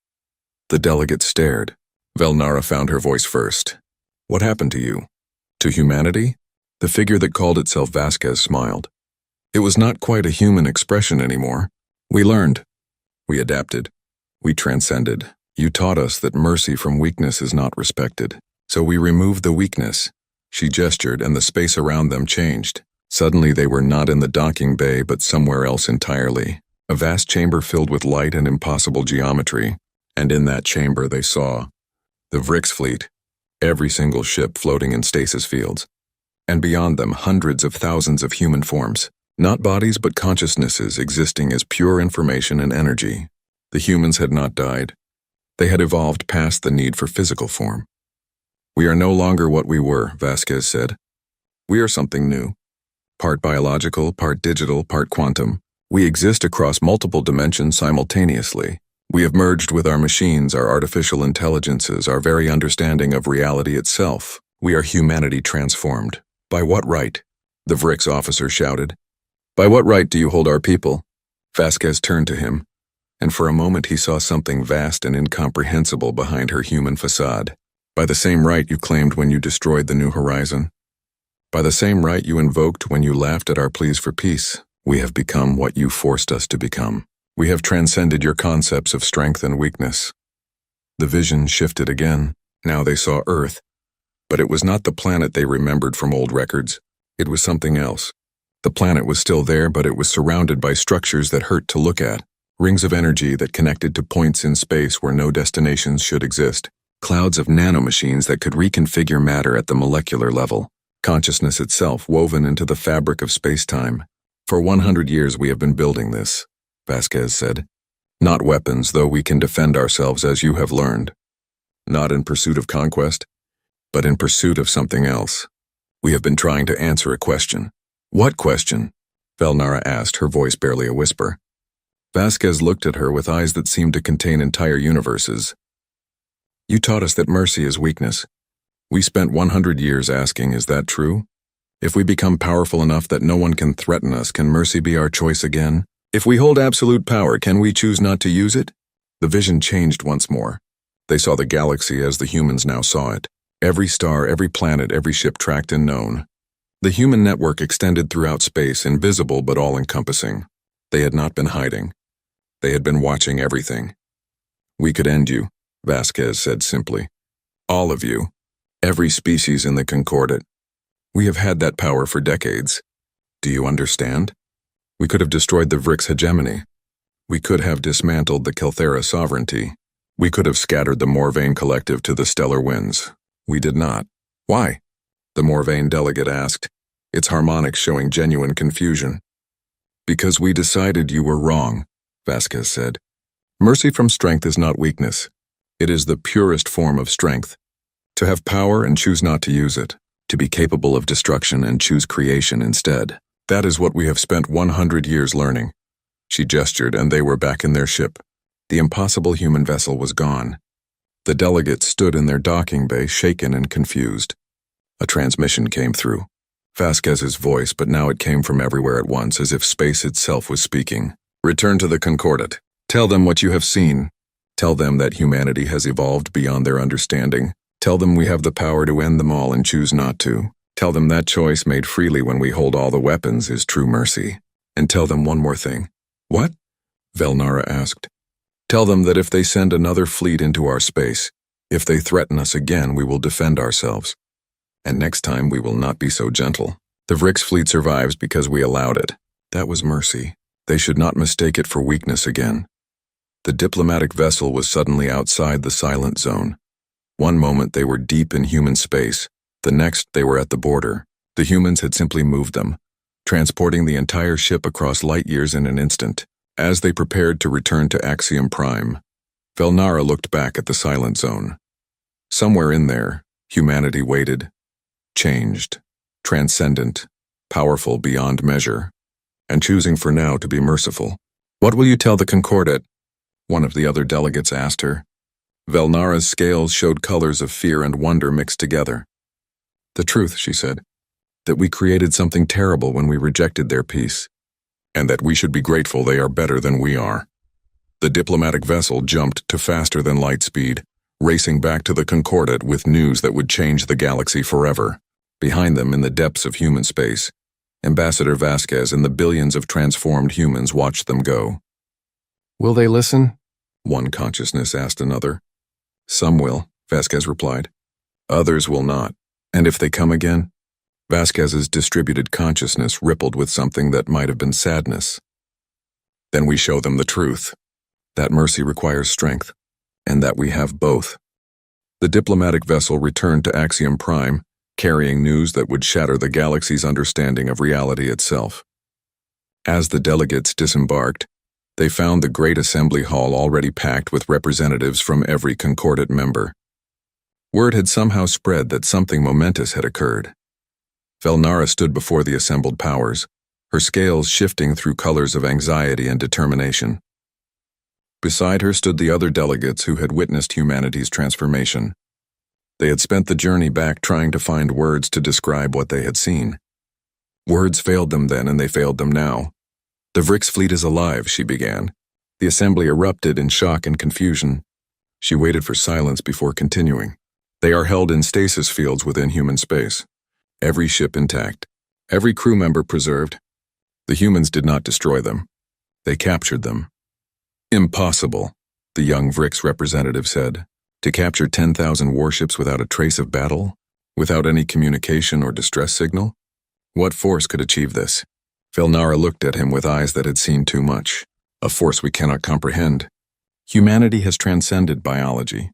The delegate stared. Velnara found her voice first. "What happened to you? To humanity?" The figure that called itself Vasquez smiled. "It was not quite a human expression anymore. We learned. We adapted. We transcended. You taught us that mercy from weakness is not respected. So we removed the weakness." She gestured, and the space around them changed. Suddenly they were not in the docking bay, but somewhere else entirely. A vast chamber filled with light and impossible geometry. And in that chamber they saw the Vrix fleet, every single ship floating in stasis fields. And beyond them, hundreds of thousands of human forms. Not bodies, but consciousnesses existing as pure information and energy. The humans had not died. They had evolved past the need for physical form. We are no longer what we were, Vasquez said. We are something new. Part biological, part digital, part quantum. We exist across multiple dimensions simultaneously. We have merged with our machines, our artificial intelligences, our very understanding of reality itself. We are humanity transformed. By what right? The VRIX officer shouted. By what right do you hold our people? Vasquez turned to him, and for a moment he saw something vast and incomprehensible behind her human facade. By the same right you claimed when you destroyed the New Horizon. By the same right you invoked when you laughed at our pleas for peace. We have become what you forced us to become. We have transcended your concepts of strength and weakness. The vision shifted again. Now they saw Earth. But it was not the planet they remembered from old records. It was something else. The planet was still there, but it was surrounded by structures that hurt to look at. Rings of energy that connected to points in space where no destinations should exist. Clouds of nanomachines that could reconfigure matter at the molecular level. Consciousness itself woven into the fabric of space-time. For 100 years we have been building this, Vasquez said. Not weapons, though we can defend ourselves as you have learned. Not in pursuit of conquest, but in pursuit of something else. We have been trying to answer a question. What question? Velnara asked, her voice barely a whisper. Vasquez looked at her with eyes that seemed to contain entire universes. You taught us that mercy is weakness. We spent 100 years asking, is that true? If we become powerful enough that no one can threaten us, can mercy be our choice again? If we hold absolute power, can we choose not to use it? The vision changed once more. They saw the galaxy as the humans now saw it. Every star, every planet, every ship tracked and known. The human network extended throughout space, invisible but all-encompassing. They had not been hiding. They had been watching everything. We could end you, Vasquez said simply. All of you. Every species in the Concordat. We have had that power for decades. Do you understand? We could have destroyed the VRIX hegemony. We could have dismantled the Kelthera sovereignty. We could have scattered the Morvain collective to the stellar winds. We did not. Why? The Morvain delegate asked, its harmonics showing genuine confusion. Because we decided you were wrong, Vasquez said. Mercy from strength is not weakness. It is the purest form of strength. To have power and choose not to use it. To be capable of destruction and choose creation instead. That is what we have spent 100 years learning. She gestured, and they were back in their ship. The impossible human vessel was gone. The delegates stood in their docking bay, shaken and confused. A transmission came through. Vasquez's voice, but now it came from everywhere at once, as if space itself was speaking. Return to the Concordat. Tell them what you have seen. Tell them that humanity has evolved beyond their understanding. Tell them we have the power to end them all and choose not to. Tell them that choice made freely when we hold all the weapons is true mercy. And tell them one more thing. What? Velnara asked. Tell them that if they send another fleet into our space, if they threaten us again, we will defend ourselves. And next time we will not be so gentle. The VRIX fleet survives because we allowed it. That was mercy. They should not mistake it for weakness again. The diplomatic vessel was suddenly outside the silent zone. One moment they were deep in human space, the next they were at the border. The humans had simply moved them, transporting the entire ship across light years in an instant. As they prepared to return to Axiom Prime, Velnara looked back at the silent zone. Somewhere in there, humanity waited, changed, transcendent, powerful beyond measure, and choosing for now to be merciful. What will you tell the Concordat? One of the other delegates asked her. Velnara's scales showed colors of fear and wonder mixed together. The truth, she said, that we created something terrible when we rejected their peace, and that we should be grateful they are better than we are. The diplomatic vessel jumped to faster than light speed, racing back to the Concordat with news that would change the galaxy forever. Behind them, in the depths of human space, Ambassador Vasquez and the billions of transformed humans watched them go. Will they listen? One consciousness asked another. Some will, Vasquez replied. Others will not. And if they come again? Vasquez's distributed consciousness rippled with something that might have been sadness. Then we show them the truth. That mercy requires strength, and that we have both. The diplomatic vessel returned to Axiom Prime, carrying news that would shatter the galaxy's understanding of reality itself. As the delegates disembarked, they found the great assembly hall already packed with representatives from every concordant member. Word had somehow spread that something momentous had occurred. Velnara stood before the assembled powers, her scales shifting through colors of anxiety and determination. Beside her stood the other delegates who had witnessed humanity's transformation. They had spent the journey back trying to find words to describe what they had seen. Words failed them then, and they failed them now. "The Vrix fleet is alive," she began. The assembly erupted in shock and confusion. She waited for silence before continuing. "They are held in stasis fields within human space. Every ship intact. Every crew member preserved. The humans did not destroy them. They captured them." "Impossible," the young Vrix representative said. "To capture 10,000 warships without a trace of battle? Without any communication or distress signal? What force could achieve this?" Velnara looked at him with eyes that had seen too much. "A force we cannot comprehend. Humanity has transcended biology.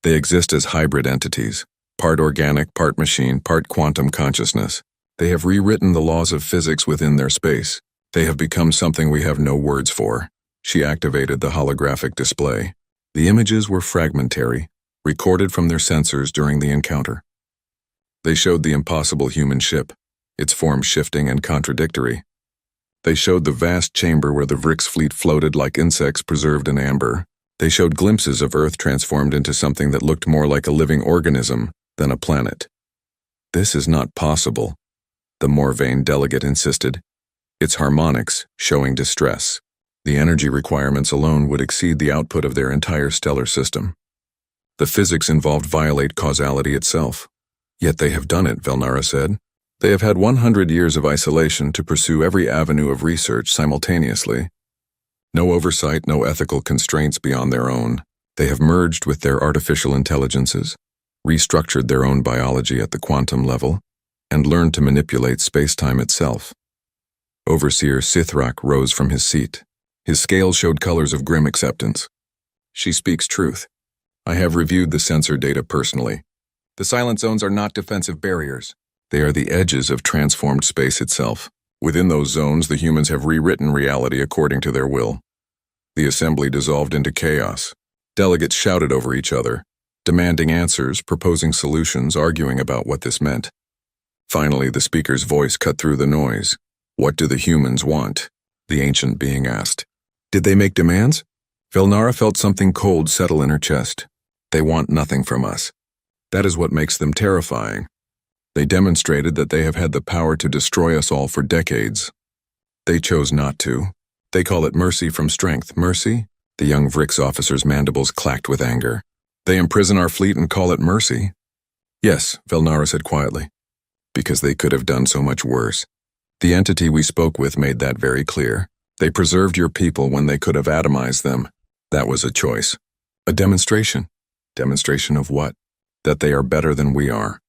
They exist as hybrid entities, part organic, part machine, part quantum consciousness. They have rewritten the laws of physics within their space. They have become something we have no words for." She activated the holographic display. The images were fragmentary, recorded from their sensors during the encounter. They showed the impossible human ship, its form shifting and contradictory. They showed the vast chamber where the Vrix fleet floated like insects preserved in amber. They showed glimpses of Earth transformed into something that looked more like a living organism than a planet. "This is not possible," the Morvain delegate insisted. "It's harmonics showing distress. The energy requirements alone would exceed the output of their entire stellar system. The physics involved violate causality itself." "Yet they have done it," Velnara said. "They have had 100 years of isolation to pursue every avenue of research simultaneously. No oversight, no ethical constraints beyond their own. They have merged with their artificial intelligences, restructured their own biology at the quantum level, and learned to manipulate space-time itself." Overseer Sithrak rose from his seat. His scales showed colors of grim acceptance. "She speaks truth. I have reviewed the sensor data personally. The silent zones are not defensive barriers. They are the edges of transformed space itself. Within those zones, the humans have rewritten reality according to their will." The assembly dissolved into chaos. Delegates shouted over each other, demanding answers, proposing solutions, arguing about what this meant. Finally, the speaker's voice cut through the noise. "What do the humans want?" the ancient being asked. "Did they make demands?" Velnara felt something cold settle in her chest. "They want nothing from us. That is what makes them terrifying. They demonstrated that they have had the power to destroy us all for decades. They chose not to. They call it mercy from strength." "Mercy?" The young Vrix officer's mandibles clacked with anger. "They imprison our fleet and call it mercy?" "Yes," Velnara said quietly. "Because they could have done so much worse. The entity we spoke with made that very clear. They preserved your people when they could have atomized them. That was a choice. A demonstration. Demonstration of what? That they are better than we are."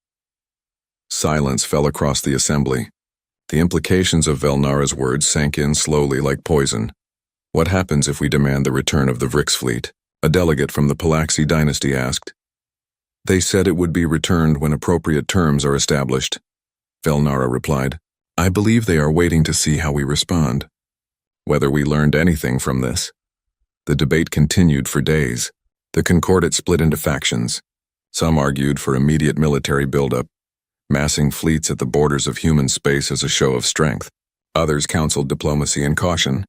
Silence fell across the assembly. The implications of Velnara's words sank in slowly like poison. "What happens if we demand the return of the Vrix fleet?" a delegate from the Palaxi dynasty asked. "They said it would be returned when appropriate terms are established," Velnara replied. "I believe they are waiting to see how we respond. Whether we learned anything from this." The debate continued for days. The Concordat split into factions. Some argued for immediate military buildup, massing fleets at the borders of human space as a show of strength. Others counseled diplomacy and caution.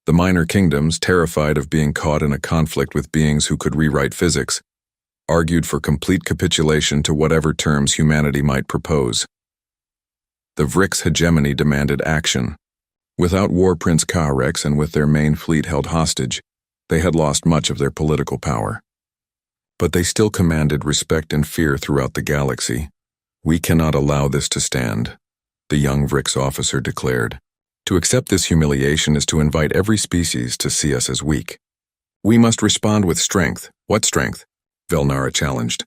The minor kingdoms, terrified of being caught in a conflict with beings who could rewrite physics, argued for complete capitulation to whatever terms humanity might propose. The Vrix hegemony demanded action. Without War Prince Karex and with their main fleet held hostage, they had lost much of their political power. But they still commanded respect and fear throughout the galaxy. "We cannot allow this to stand," the young Vrix officer declared. "To accept this humiliation is to invite every species to see us as weak. We must respond with strength." "What strength?" Velnara challenged.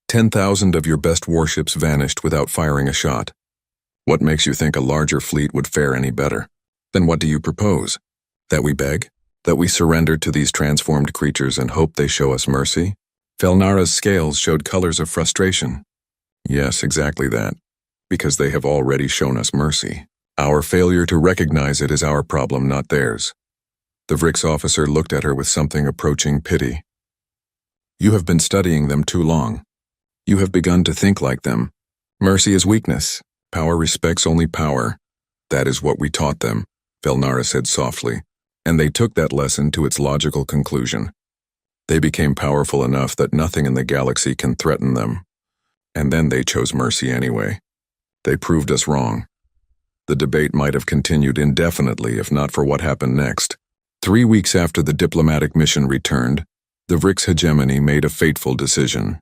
10,000 of your best warships vanished without firing a shot. What makes you think a larger fleet would fare any better? Then what do you propose? That we beg? That we surrender to these transformed creatures and hope they show us mercy?" Velnara's scales showed colors of frustration. "Yes, exactly that. Because they have already shown us mercy." Our failure to recognize it is our problem, not theirs. The Vrix officer looked at her with something approaching pity. You have been studying them too long. You have begun to think like them. Mercy is weakness. Power respects only power. That is what we taught them, Velnara said softly, and they took that lesson to its logical conclusion. They became powerful enough that nothing in the galaxy can threaten them. And then they chose mercy anyway. They proved us wrong. The debate might have continued indefinitely if not for what happened next. 3 weeks after the diplomatic mission returned, the Vrix hegemony made a fateful decision.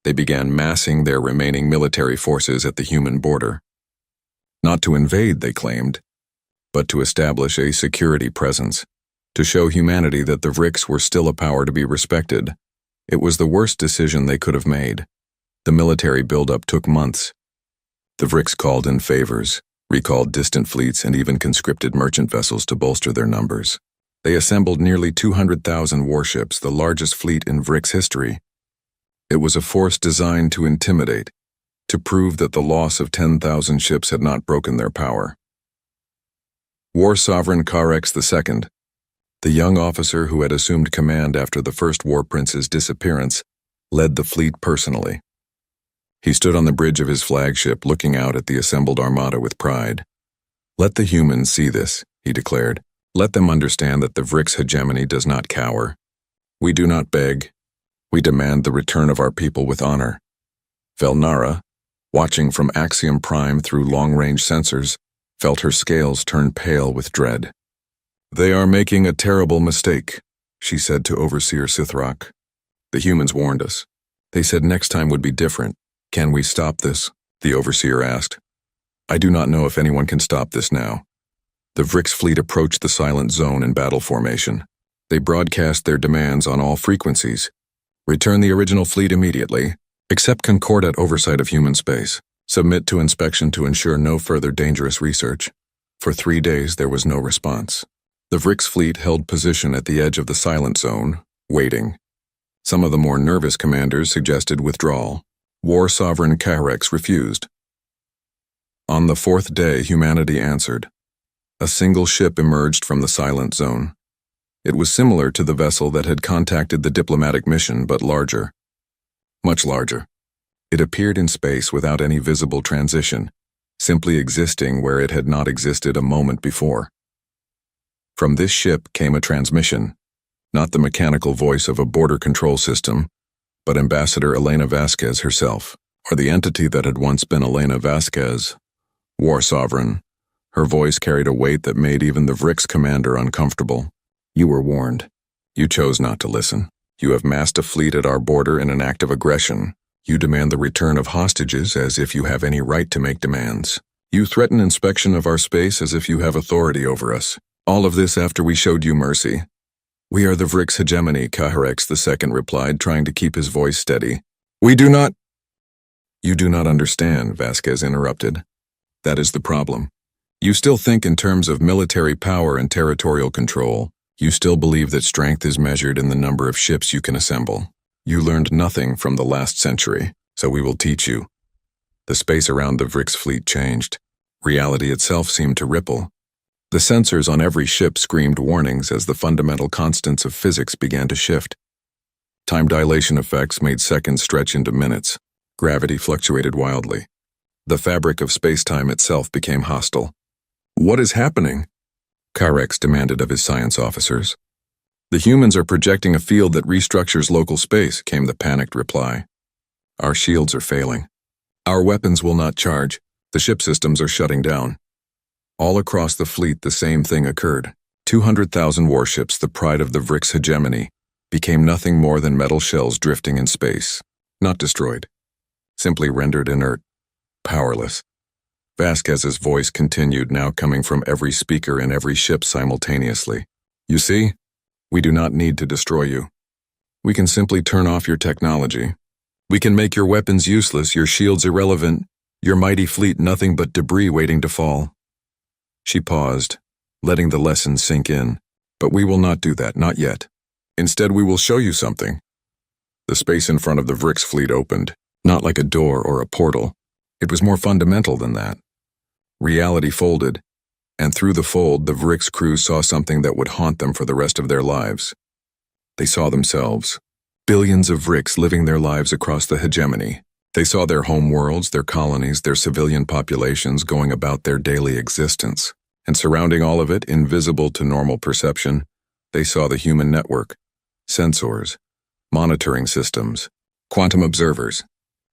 They began massing their remaining military forces at the human border. Not to invade, they claimed, but to establish a security presence, to show humanity that the Vrix were still a power to be respected. It was the worst decision they could have made. The military buildup took months. The Vrix called in favors, recalled distant fleets, and even conscripted merchant vessels to bolster their numbers. They assembled nearly 200,000 warships, the largest fleet in Vrix history. It was a force designed to intimidate, to prove that the loss of 10,000 ships had not broken their power. War Sovereign Carex II, the young officer who had assumed command after the first war prince's disappearance, led the fleet personally. He stood on the bridge of his flagship, looking out at the assembled armada with pride. Let the humans see this, he declared. Let them understand that the Vrix hegemony does not cower. We do not beg. We demand the return of our people with honor. Velnara, watching from Axiom Prime through long-range sensors, felt her scales turn pale with dread. They are making a terrible mistake, she said to Overseer Sithrak. The humans warned us. They said next time would be different. Can we stop this? The Overseer asked. I do not know if anyone can stop this now. The Vrix fleet approached the silent zone in battle formation. They broadcast their demands on all frequencies. Return the original fleet immediately. Accept Concordat oversight of human space. Submit to inspection to ensure no further dangerous research. For 3 days there was no response. The Vrix fleet held position at the edge of the silent zone, waiting. Some of the more nervous commanders suggested withdrawal. War Sovereign Carex refused. On the 4th day, humanity answered. A single ship emerged from the silent zone. It was similar to the vessel that had contacted the diplomatic mission, but larger. Much larger. It appeared in space without any visible transition, simply existing where it had not existed a moment before. From this ship came a transmission, not the mechanical voice of a border control system, but Ambassador Elena Vasquez herself, or the entity that had once been Elena Vasquez, War Sovereign. Her voice carried a weight that made even the Vrix commander uncomfortable. You were warned. You chose not to listen. You have massed a fleet at our border in an act of aggression. You demand the return of hostages as if you have any right to make demands. You threaten inspection of our space as if you have authority over us. All of this after we showed you mercy. We are the Vrix hegemony, Carex II replied, trying to keep his voice steady. We do not— You do not understand, Vasquez interrupted. That is the problem. You still think in terms of military power and territorial control. You still believe that strength is measured in the number of ships you can assemble. You learned nothing from the last century, so we will teach you. The space around the Vrix fleet changed. Reality itself seemed to ripple. The sensors on every ship screamed warnings as the fundamental constants of physics began to shift. Time dilation effects made seconds stretch into minutes. Gravity fluctuated wildly. The fabric of space-time itself became hostile. What is happening? Carex demanded of his science officers. The humans are projecting a field that restructures local space, came the panicked reply. Our shields are failing. Our weapons will not charge. The ship systems are shutting down. All across the fleet the same thing occurred. 200,000 warships, the pride of the Vrix hegemony, became nothing more than metal shells drifting in space. Not destroyed. Simply rendered inert. Powerless. Vasquez's voice continued, now coming from every speaker in every ship simultaneously. You see, we do not need to destroy you. We can simply turn off your technology. We can make your weapons useless, your shields irrelevant, your mighty fleet nothing but debris waiting to fall. She paused, letting the lesson sink in. But we will not do that, not yet. Instead, we will show you something. The space in front of the Vrix fleet opened, not like a door or a portal. It was more fundamental than that. Reality folded, and through the fold, the Vrix crew saw something that would haunt them for the rest of their lives. They saw themselves, billions of Vrix living their lives across the hegemony. They saw their home worlds, their colonies, their civilian populations going about their daily existence. And surrounding all of it, invisible to normal perception, they saw the human network, sensors, monitoring systems, quantum observers.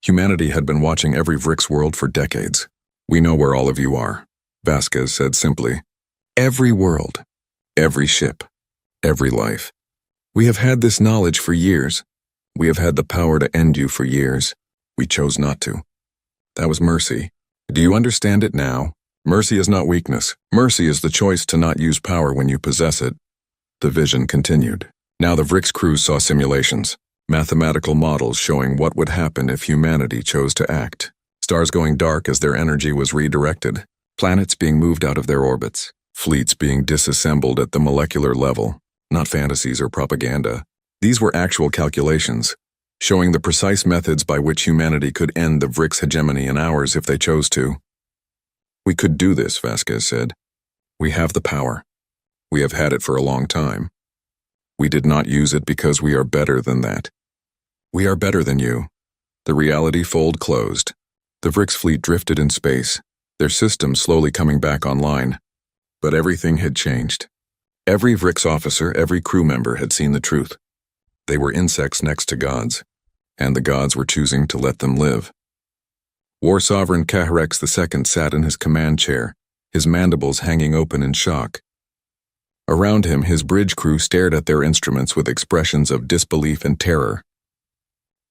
Humanity had been watching every Vrix world for decades. "We know where all of you are," Vasquez said simply. "Every world, every ship, every life. We have had this knowledge for years. We have had the power to end you for years. We chose not to. That was mercy. Do you understand it now? Mercy is not weakness. Mercy is the choice to not use power when you possess it." The vision continued. Now the Vrix crew saw simulations, mathematical models showing what would happen if humanity chose to act. Stars going dark as their energy was redirected, planets being moved out of their orbits, fleets being disassembled at the molecular level, not fantasies or propaganda. These were actual calculations, showing the precise methods by which humanity could end the Vrix hegemony in hours if they chose to. "We could do this," Vasquez said. "We have the power. We have had it for a long time. We did not use it because we are better than that. We are better than you." The reality fold closed. The Vrix fleet drifted in space, their systems slowly coming back online. But everything had changed. Every Vrix officer, every crew member had seen the truth. They were insects next to gods, and the gods were choosing to let them live. War Sovereign Caharex II sat in his command chair, his mandibles hanging open in shock. Around him, his bridge crew stared at their instruments with expressions of disbelief and terror.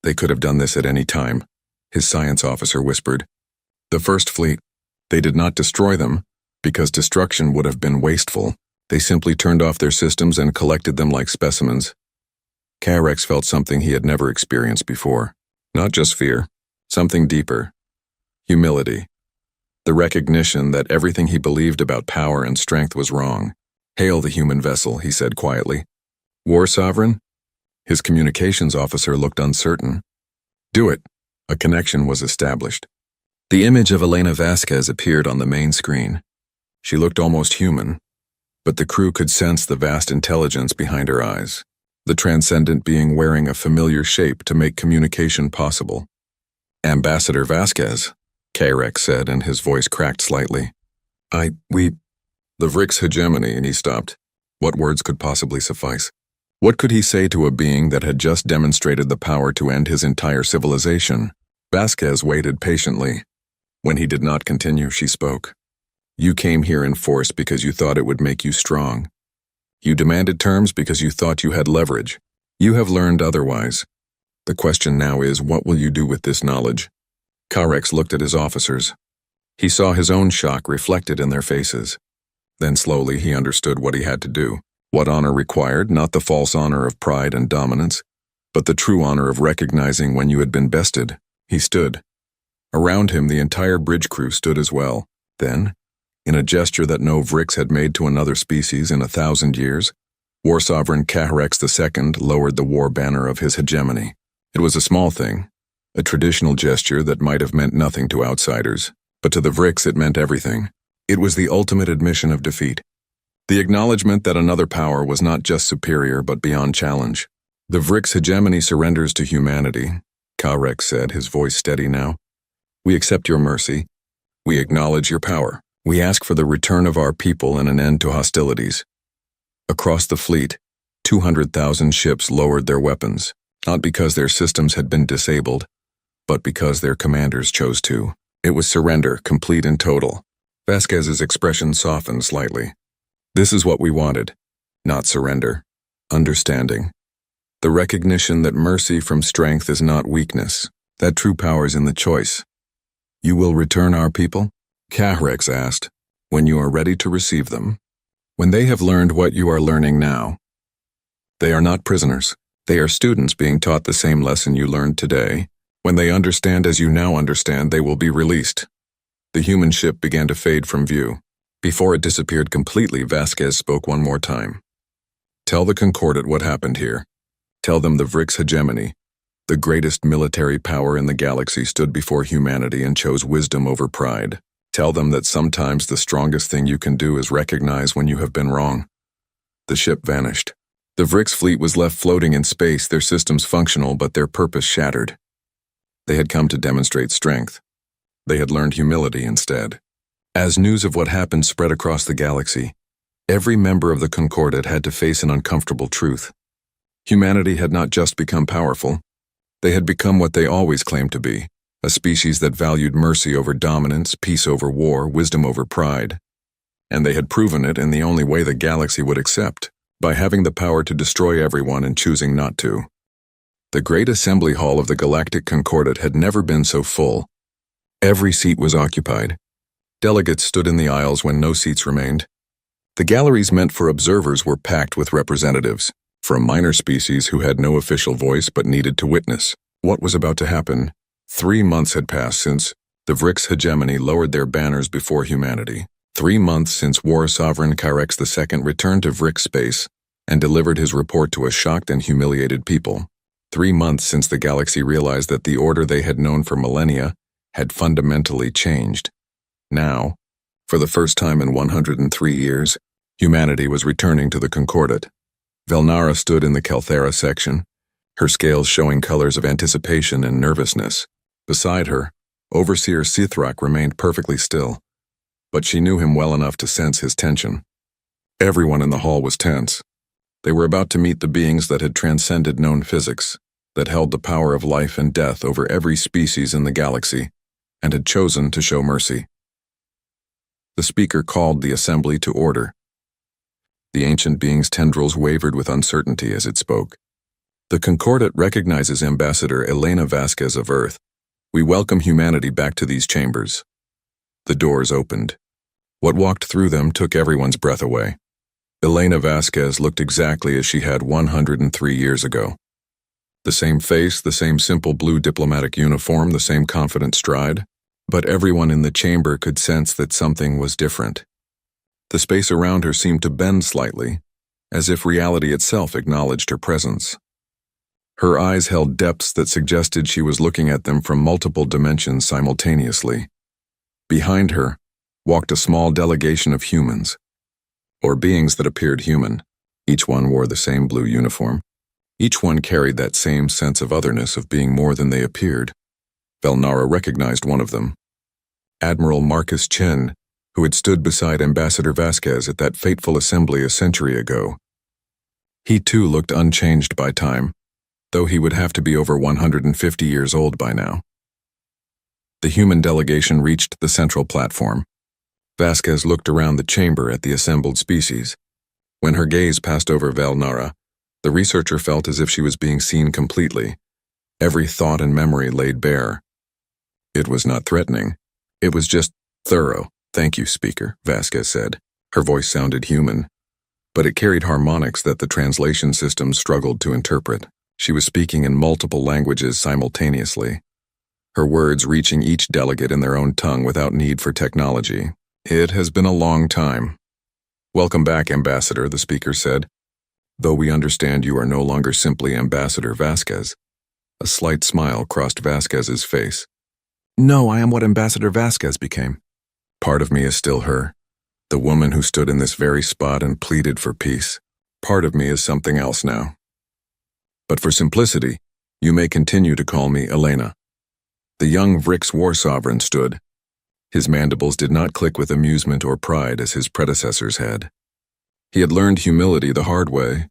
"They could have done this at any time," his science officer whispered. "The First Fleet, they did not destroy them, because destruction would have been wasteful. They simply turned off their systems and collected them like specimens." Caharex felt something he had never experienced before. Not just fear, something deeper. Humility. The recognition that everything he believed about power and strength was wrong. "Hail the human vessel," he said quietly. "War Sovereign?" His communications officer looked uncertain. "Do it." A connection was established. The image of Elena Vasquez appeared on the main screen. She looked almost human, but the crew could sense the vast intelligence behind her eyes, the transcendent being wearing a familiar shape to make communication possible. "Ambassador Vasquez," Caharex said, and his voice cracked slightly. The Vrix hegemony," and he stopped. What words could possibly suffice? What could he say to a being that had just demonstrated the power to end his entire civilization? Vasquez waited patiently. When he did not continue, she spoke. "You came here in force because you thought it would make you strong. You demanded terms because you thought you had leverage. You have learned otherwise. The question now is, what will you do with this knowledge?" Caharex looked at his officers. He saw his own shock reflected in their faces. Then slowly he understood what he had to do. What honor required, not the false honor of pride and dominance, but the true honor of recognizing when you had been bested. He stood. Around him, the entire bridge crew stood as well. Then, in a gesture that no Vrix had made to another species in 1,000 years, War Sovereign Caharex II lowered the war banner of his hegemony. It was a small thing, a traditional gesture that might have meant nothing to outsiders, but to the Vrix it meant everything. It was the ultimate admission of defeat. The acknowledgement that another power was not just superior but beyond challenge. "The Vrix hegemony surrenders to humanity," Caharex said, his voice steady now. "We accept your mercy. We acknowledge your power. We ask for the return of our people and an end to hostilities." Across the fleet, 200,000 ships lowered their weapons, not because their systems had been disabled, but because their commanders chose to. It was surrender, complete and total. Vasquez's expression softened slightly. "This is what we wanted. Not surrender. Understanding. The recognition that mercy from strength is not weakness, that true power is in the choice." "You will return our people?" Caharex asked. "When you are ready to receive them. When they have learned what you are learning now. They are not prisoners. They are students being taught the same lesson you learned today. When they understand as you now understand, they will be released." The human ship began to fade from view. Before it disappeared completely, Vasquez spoke one more time. "Tell the Concordat what happened here. Tell them the Vrix hegemony, the greatest military power in the galaxy, stood before humanity and chose wisdom over pride. Tell them that sometimes the strongest thing you can do is recognize when you have been wrong. The ship vanished. The Vrix fleet was left floating in space, their systems functional but their purpose shattered. They had come to demonstrate strength. They had learned humility instead. As news of what happened spread across the galaxy, every member of the Concordat had to face an uncomfortable truth. Humanity had not just become powerful, they had become what they always claimed to be, a species that valued mercy over dominance, peace over war, wisdom over pride. And they had proven it in the only way the galaxy would accept, by having the power to destroy everyone and choosing not to. The great assembly hall of the Galactic Concordat had never been so full. Every seat was occupied. Delegates stood in the aisles when no seats remained. The galleries meant for observers were packed with representatives, from minor species who had no official voice but needed to witness what was about to happen. 3 months had passed since the Vrix hegemony lowered their banners before humanity. 3 months since War Sovereign Kyrex II returned to Vrix space and delivered his report to a shocked and humiliated people. 3 months since the galaxy realized that the order they had known for millennia had fundamentally changed. Now, for the first time in 103 years, humanity was returning to the Concordat. Velnara stood in the Kelthera section, her scales showing colors of anticipation and nervousness. Beside her, Overseer Sithrak remained perfectly still, but she knew him well enough to sense his tension. Everyone in the hall was tense. They were about to meet the beings that had transcended known physics, that held the power of life and death over every species in the galaxy, and had chosen to show mercy. The speaker called the assembly to order. The ancient being's tendrils wavered with uncertainty as it spoke. The Concordat recognizes Ambassador Elena Vasquez of Earth. We welcome humanity back to these chambers. The doors opened. What walked through them took everyone's breath away. Elena Vasquez looked exactly as she had 103 years ago. The same face, the same simple blue diplomatic uniform, the same confident stride. But everyone in the chamber could sense that something was different. The space around her seemed to bend slightly, as if reality itself acknowledged her presence. Her eyes held depths that suggested she was looking at them from multiple dimensions simultaneously. Behind her walked a small delegation of humans, or beings that appeared human. Each one wore the same blue uniform. Each one carried that same sense of otherness, of being more than they appeared. Velnara recognized one of them, Admiral Marcus Chen, who had stood beside Ambassador Vasquez at that fateful assembly a century ago. He too looked unchanged by time, though he would have to be over 150 years old by now. The human delegation reached the central platform. Vasquez looked around the chamber at the assembled species. When her gaze passed over Velnara, the researcher felt as if she was being seen completely, every thought and memory laid bare. It was not threatening. It was just thorough. "Thank you, Speaker," Vasquez said. Her voice sounded human, but it carried harmonics that the translation system struggled to interpret. She was speaking in multiple languages simultaneously, her words reaching each delegate in their own tongue without need for technology. "It has been a long time." "Welcome back, Ambassador," the speaker said, "though we understand you are no longer simply Ambassador Vasquez." A slight smile crossed Vasquez's face. "No, I am what Ambassador Vasquez became. Part of me is still her, the woman who stood in this very spot and pleaded for peace. Part of me is something else now. But for simplicity, you may continue to call me Elena." The young Vrix war sovereign stood. His mandibles did not click with amusement or pride as his predecessors had. He had learned humility the hard way.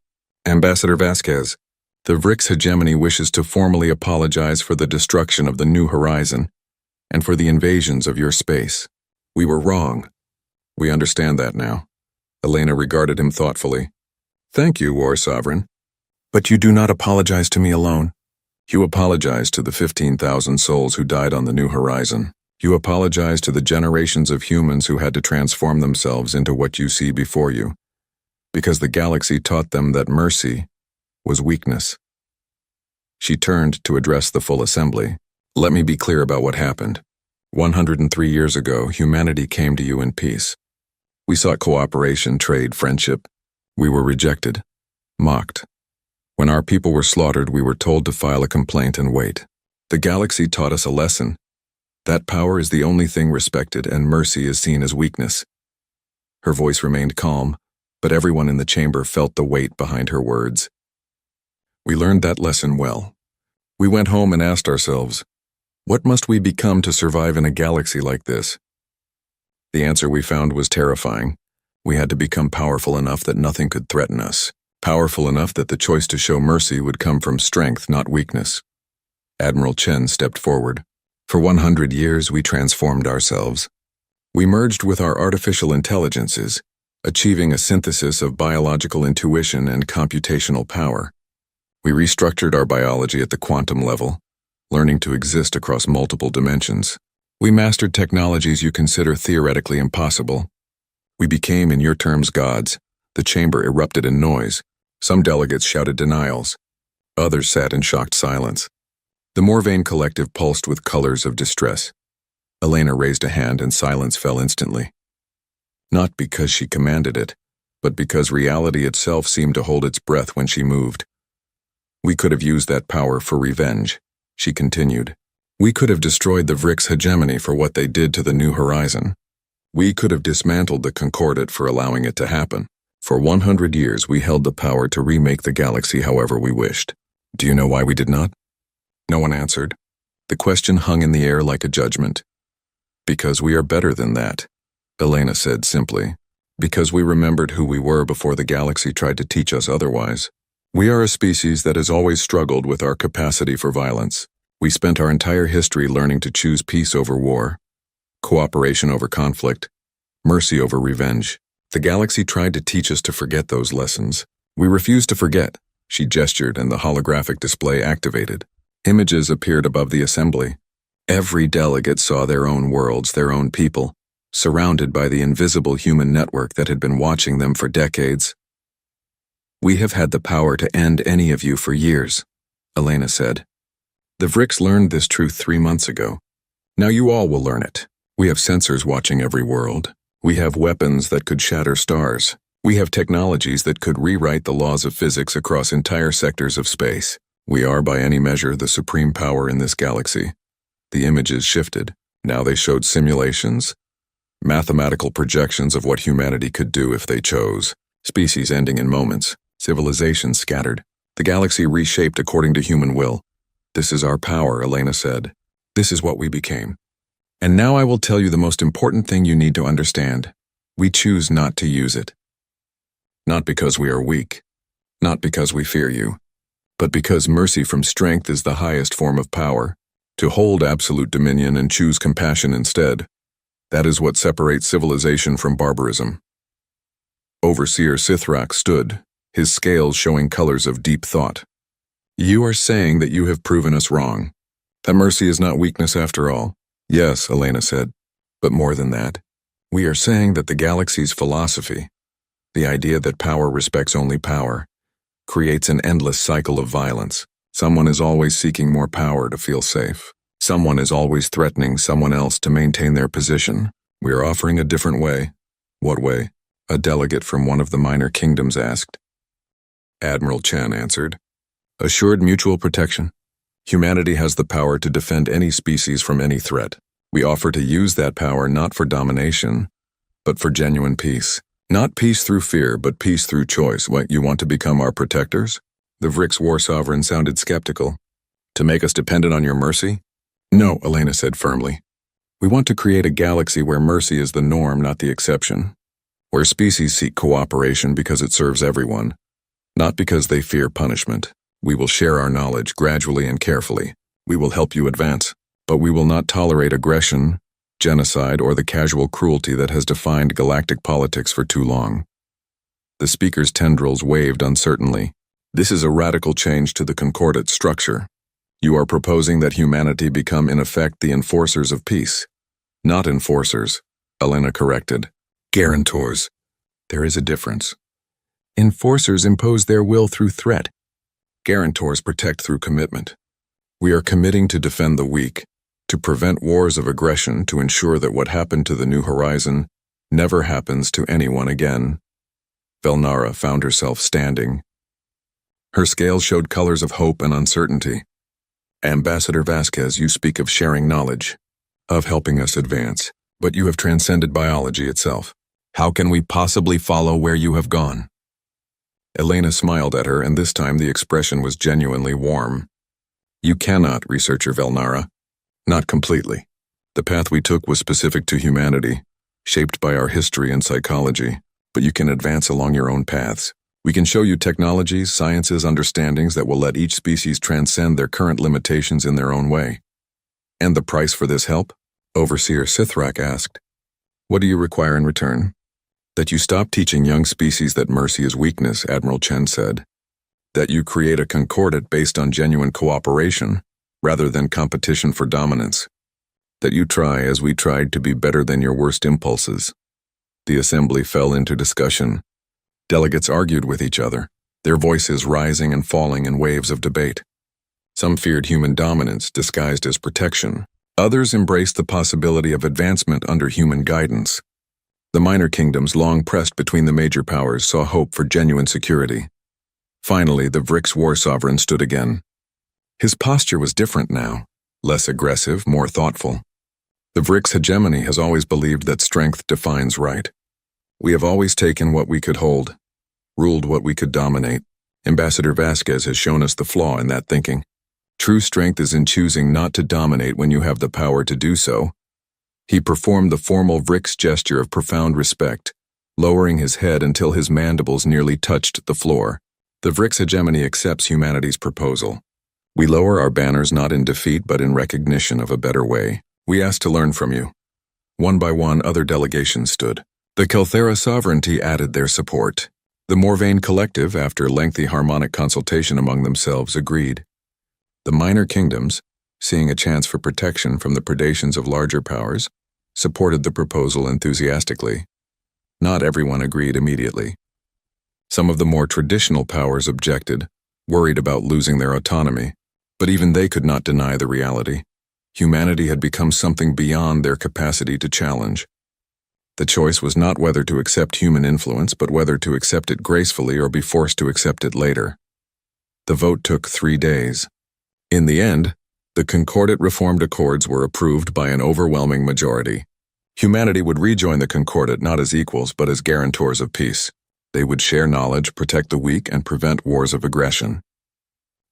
"Ambassador Vasquez, the Vrix hegemony wishes to formally apologize for the destruction of the New Horizon and for the invasions of your space. We were wrong. We understand that now." Elena regarded him thoughtfully. "Thank you, War Sovereign. But you do not apologize to me alone. You apologize to the 15,000 souls who died on the New Horizon. You apologize to the generations of humans who had to transform themselves into what you see before you, because the galaxy taught them that mercy was weakness." She turned to address the full assembly. "Let me be clear about what happened. 103 years ago, humanity came to you in peace. We sought cooperation, trade, friendship. We were rejected, mocked. When our people were slaughtered, we were told to file a complaint and wait. The galaxy taught us a lesson. That power is the only thing respected, and mercy is seen as weakness. Her voice remained calm, but everyone in the chamber felt the weight behind her words. We learned that lesson well. We went home and asked ourselves, what must we become to survive in a galaxy like this? The answer we found was terrifying. We had to become powerful enough that nothing could threaten us, powerful enough that the choice to show mercy would come from strength, not weakness. Admiral Chen stepped forward. For 100 years, we transformed ourselves. We merged with our artificial intelligences, achieving a synthesis of biological intuition and computational power. We restructured our biology at the quantum level, learning to exist across multiple dimensions. We mastered technologies you consider theoretically impossible. We became, in your terms, gods. The chamber erupted in noise. Some delegates shouted denials. Others sat in shocked silence. The Morvain collective pulsed with colors of distress. Elena raised a hand and silence fell instantly. Not because she commanded it, but because reality itself seemed to hold its breath when she moved. We could have used that power for revenge, she continued. We could have destroyed the Vrix hegemony for what they did to the New Horizon. We could have dismantled the Concordat for allowing it to happen. For 100 years we held the power to remake the galaxy however we wished. Do you know why we did not? No one answered. The question hung in the air like a judgment. Because we are better than that, Elena said simply. Because we remembered who we were before the galaxy tried to teach us otherwise. We are a species that has always struggled with our capacity for violence. We spent our entire history learning to choose peace over war, cooperation over conflict, mercy over revenge. The galaxy tried to teach us to forget those lessons. We refused to forget. She gestured and the holographic display activated. Images appeared above the assembly. Every delegate saw their own worlds, their own people, surrounded by the invisible human network that had been watching them for decades. We have had the power to end any of you for years, Elena said. The Vrix learned this truth 3 months ago. Now you all will learn it. We have sensors watching every world. We have weapons that could shatter stars. We have technologies that could rewrite the laws of physics across entire sectors of space. We are, by any measure, the supreme power in this galaxy. The images shifted. Now they showed simulations, mathematical projections of what humanity could do if they chose. Species ending in moments. Civilizations scattered. The galaxy reshaped according to human will. This is our power, Elena said. This is what we became. And now I will tell you the most important thing you need to understand. We choose not to use it. Not because we are weak. Not because we fear you. But because mercy from strength is the highest form of power. To hold absolute dominion and choose compassion instead. That is what separates civilization from barbarism. Overseer Sithrak stood, his scales showing colors of deep thought. You are saying that you have proven us wrong. That mercy is not weakness after all. Yes, Elena said. But more than that. We are saying that the galaxy's philosophy, the idea that power respects only power, creates an endless cycle of violence. Someone is always seeking more power to feel safe. Someone is always threatening someone else to maintain their position. We are offering a different way. What way? A delegate from one of the minor kingdoms asked. Admiral Chen answered. Assured mutual protection. Humanity has the power to defend any species from any threat. We offer to use that power not for domination, but for genuine peace. Not peace through fear, but peace through choice. What, you want to become our protectors? The Vrix war sovereign sounded skeptical. To make us dependent on your mercy? No, Elena said firmly. We want to create a galaxy where mercy is the norm, not the exception. Where species seek cooperation because it serves everyone, not because they fear punishment. We will share our knowledge gradually and carefully. We will help you advance, but we will not tolerate aggression, genocide, or the casual cruelty that has defined galactic politics for too long. The speaker's tendrils waved uncertainly. This is a radical change to the Concordat structure. You are proposing that humanity become in effect the enforcers of peace. Not enforcers, Elena corrected. Guarantors. There is a difference. Enforcers impose their will through threat. Guarantors protect through commitment. We are committing to defend the weak, to prevent wars of aggression, to ensure that what happened to the New Horizon never happens to anyone again. Velnara found herself standing. Her scales showed colors of hope and uncertainty. Ambassador Vasquez, you speak of sharing knowledge. of helping us advance, but you have transcended biology itself. How can we possibly follow where you have gone?" Elena smiled at her, and this time the expression was genuinely warm. "You cannot, researcher Velnara. Not completely. The path we took was specific to humanity, shaped by our history and psychology, but you can advance along your own paths. We can show you technologies, sciences, understandings that will let each species transcend their current limitations in their own way." "And the price for this help?" Overseer Sithrak asked. "What do you require in return?" "That you stop teaching young species that mercy is weakness," Admiral Chen said. "That you create a concordat based on genuine cooperation, rather than competition for dominance. That you try, as we tried, to be better than your worst impulses." The assembly fell into discussion. Delegates argued with each other, their voices rising and falling in waves of debate. Some feared human dominance disguised as protection. Others embraced the possibility of advancement under human guidance. The minor kingdoms, long pressed between the major powers, saw hope for genuine security. Finally, the Vrix war sovereign stood again. His posture was different now, less aggressive, more thoughtful. The Vrix hegemony has always believed that strength defines right. We have always taken what we could hold, ruled what we could dominate. Ambassador Vasquez has shown us the flaw in that thinking. True strength is in choosing not to dominate when you have the power to do so. He performed the formal Vrix gesture of profound respect, lowering his head until his mandibles nearly touched the floor. The Vrix hegemony accepts humanity's proposal. We lower our banners not in defeat but in recognition of a better way. We ask to learn from you. One by one, other delegations stood. The Kelthera sovereignty added their support. The Morvain collective, after lengthy harmonic consultation among themselves, agreed. The minor kingdoms, seeing a chance for protection from the predations of larger powers, supported the proposal enthusiastically. Not everyone agreed immediately. Some of the more traditional powers objected, worried about losing their autonomy, but even they could not deny the reality. Humanity had become something beyond their capacity to challenge. The choice was not whether to accept human influence, but whether to accept it gracefully or be forced to accept it later. The vote took 3 days. In the end, the Concordat Reformed Accords were approved by an overwhelming majority. Humanity would rejoin the Concordat not as equals, but as guarantors of peace. They would share knowledge, protect the weak, and prevent wars of aggression.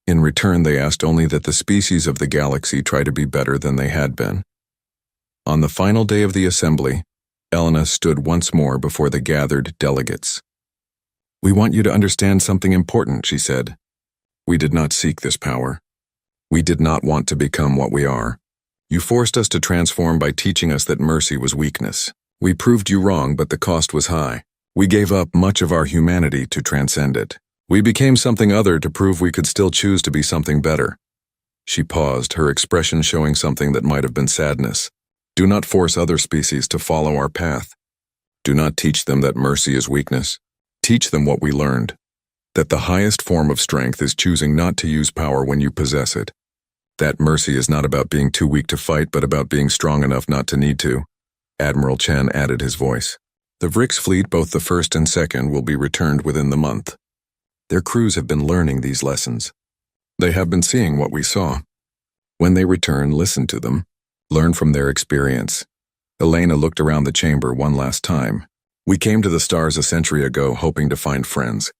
In return, they asked only that the species of the galaxy try to be better than they had been. On the final day of the assembly, Elena stood once more before the gathered delegates. "We want you to understand something important," she said. "We did not seek this power. We did not want to become what we are. You forced us to transform by teaching us that mercy was weakness. We proved you wrong, but the cost was high. We gave up much of our humanity to transcend it. We became something other to prove we could still choose to be something better." She paused, her expression showing something that might have been sadness. "Do not force other species to follow our path. Do not teach them that mercy is weakness. Teach them what we learned, that the highest form of strength is choosing not to use power when you possess it. That mercy is not about being too weak to fight, but about being strong enough not to need to." Admiral Chen added his voice. "The Vrix fleet, both the first and second, will be returned within the month. Their crews have been learning these lessons. They have been seeing what we saw. When they return, listen to them. Learn from their experience." Elena looked around the chamber one last time. "We came to the stars a century ago hoping to find friends.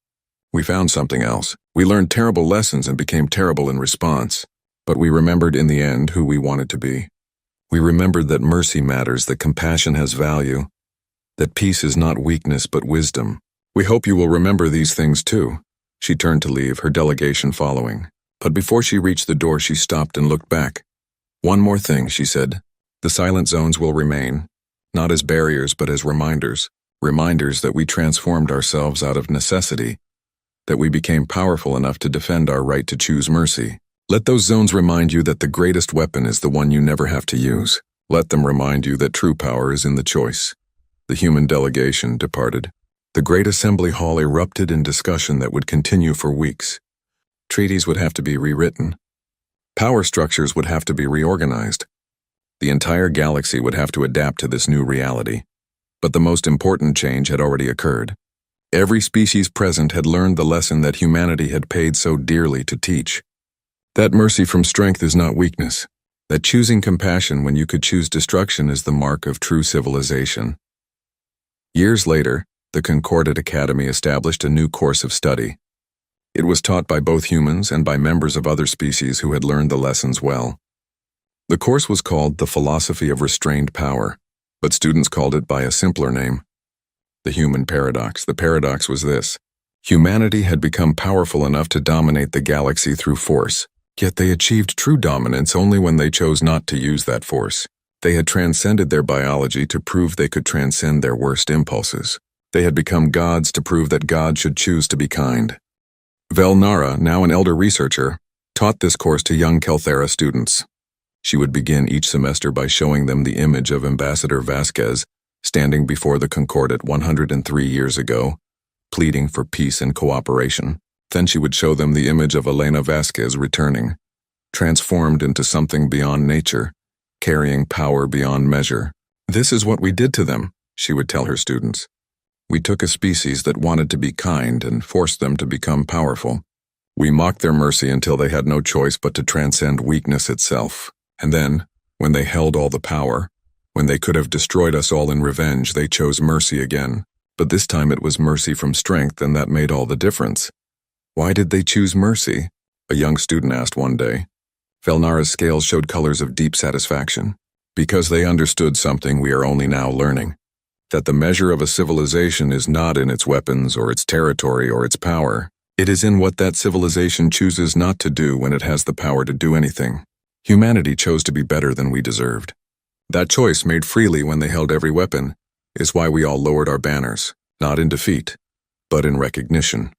We found something else. We learned terrible lessons and became terrible in response. But we remembered in the end who we wanted to be. We remembered that mercy matters, that compassion has value, that peace is not weakness but wisdom. We hope you will remember these things too." She turned to leave, her delegation following. But before she reached the door, she stopped and looked back. "One more thing," she said. "The silent zones will remain, not as barriers but as reminders. Reminders that we transformed ourselves out of necessity, that we became powerful enough to defend our right to choose mercy. Let those zones remind you that the greatest weapon is the one you never have to use. Let them remind you that true power is in the choice." The human delegation departed. The great assembly hall erupted in discussion that would continue for weeks. Treaties would have to be rewritten. Power structures would have to be reorganized. The entire galaxy would have to adapt to this new reality. But the most important change had already occurred. Every species present had learned the lesson that humanity had paid so dearly to teach. That mercy from strength is not weakness. that choosing compassion when you could choose destruction is the mark of true civilization. Years later, the Concordat Academy established a new course of study. It was taught by both humans and by members of other species who had learned the lessons well. The course was called The Philosophy of Restrained Power, but students called it by a simpler name: the human paradox. The paradox was this: humanity had become powerful enough to dominate the galaxy through force, yet they achieved true dominance only when they chose not to use that force. They had transcended their biology to prove they could transcend their worst impulses. They had become gods to prove that God should choose to be kind. Velnara, now an elder researcher, taught this course to young Kelthera students. She would begin each semester by showing them the image of Ambassador Vasquez standing before the Concordat 103 years ago, pleading for peace and cooperation. Then she would show them the image of Elena Vasquez returning, transformed into something beyond nature, carrying power beyond measure. "This is what we did to them," she would tell her students. "We took a species that wanted to be kind and forced them to become powerful. We mocked their mercy until they had no choice but to transcend weakness itself. And then, when they held all the power, when they could have destroyed us all in revenge, they chose mercy again. But this time it was mercy from strength, and that made all the difference." "Why did they choose mercy?" a young student asked one day. Velnara's scales showed colors of deep satisfaction. "Because they understood something we are only now learning. That the measure of a civilization is not in its weapons or its territory or its power. It is in what that civilization chooses not to do when it has the power to do anything. Humanity chose to be better than we deserved. That choice, made freely when they held every weapon, is why we all lowered our banners, not in defeat, but in recognition.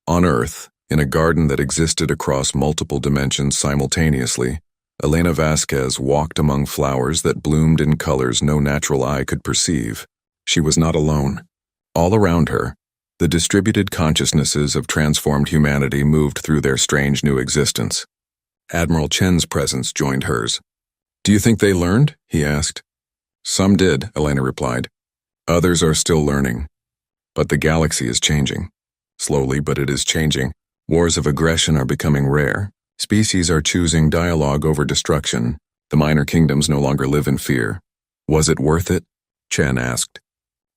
On Earth, in a garden that existed across multiple dimensions simultaneously, Elena Vasquez walked among flowers that bloomed in colors no natural eye could perceive. She was not alone. All around her, the distributed consciousnesses of transformed humanity moved through their strange new existence. Admiral Chen's presence joined hers. "Do you think they learned?" he asked. "Some did," Elena replied. "Others are still learning. But the galaxy is changing. Slowly, but it is changing. Wars of aggression are becoming rare. Species are choosing dialogue over destruction. The minor kingdoms no longer live in fear." "Was it worth it?" Chen asked.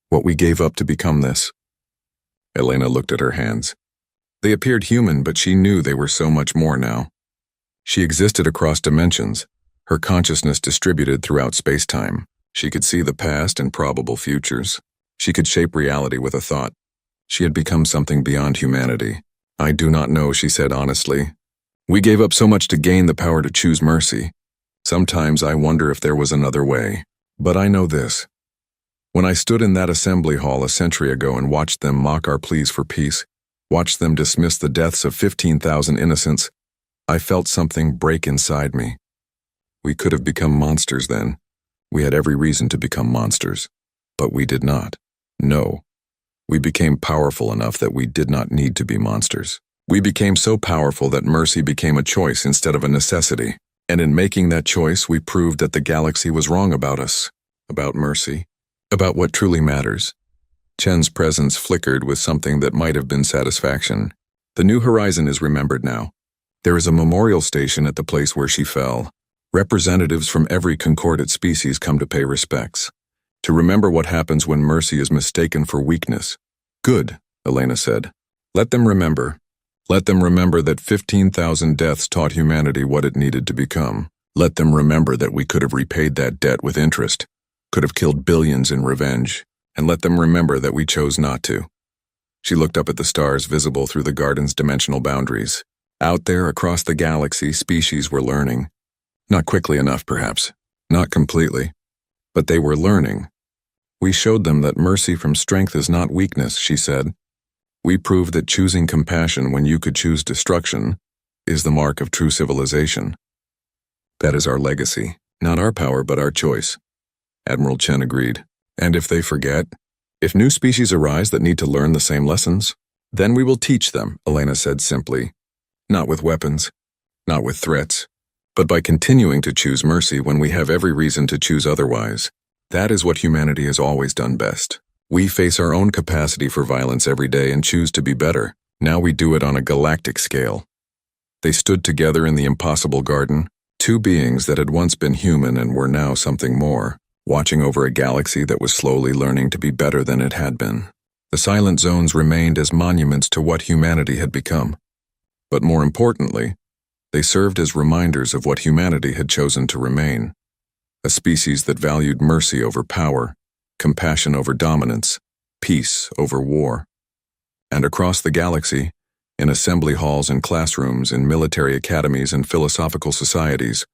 "What we gave up to become this?" Elena looked at her hands. They appeared human, but she knew they were so much more now. She existed across dimensions, her consciousness distributed throughout space-time. She could see the past and probable futures. She could shape reality with a thought. She had become something beyond humanity. "I do not know," she said honestly. "We gave up so much to gain the power to choose mercy. Sometimes I wonder if there was another way. But I know this. When I stood in that assembly hall a century ago and watched them mock our pleas for peace, watched them dismiss the deaths of 15,000 innocents, I felt something break inside me. We could have become monsters then. We had every reason to become monsters. But we did not. No. We became powerful enough that we did not need to be monsters. We became so powerful that mercy became a choice instead of a necessity. And in making that choice, we proved that the galaxy was wrong about us, about mercy, about what truly matters." Chen's presence flickered with something that might have been satisfaction. "The New Horizon is remembered now. There is a memorial station at the place where she fell. Representatives from every Concordat species come to pay respects, to remember what happens when mercy is mistaken for weakness." "Good," Elena said. "Let them remember. Let them remember that 15,000 deaths taught humanity what it needed to become. Let them remember that we could have repaid that debt with interest, could have killed billions in revenge, and let them remember that we chose not to." She looked up at the stars visible through the garden's dimensional boundaries. Out there, across the galaxy, species were learning. Not quickly enough, perhaps. Not completely. But they were learning. "We showed them that mercy from strength is not weakness," she said. "We proved that choosing compassion when you could choose destruction is the mark of true civilization. That is our legacy. Not our power, but our choice." Admiral Chen agreed. "And if they forget? If new species arise that need to learn the same lessons? Then we will teach them," Elena said simply. "Not with weapons, not with threats, but by continuing to choose mercy when we have every reason to choose otherwise. That is what humanity has always done best. We face our own capacity for violence every day and choose to be better. Now we do it on a galactic scale." They stood together in the impossible garden, Two beings that had once been human and were now something more, watching over a galaxy that was slowly learning to be better than it had been. The silent zones remained as monuments to what humanity had become. But more importantly, they served as reminders of what humanity had chosen to remain. A species that valued mercy over power, compassion over dominance, peace over war. And across the galaxy, in assembly halls and classrooms, in military academies and philosophical societies,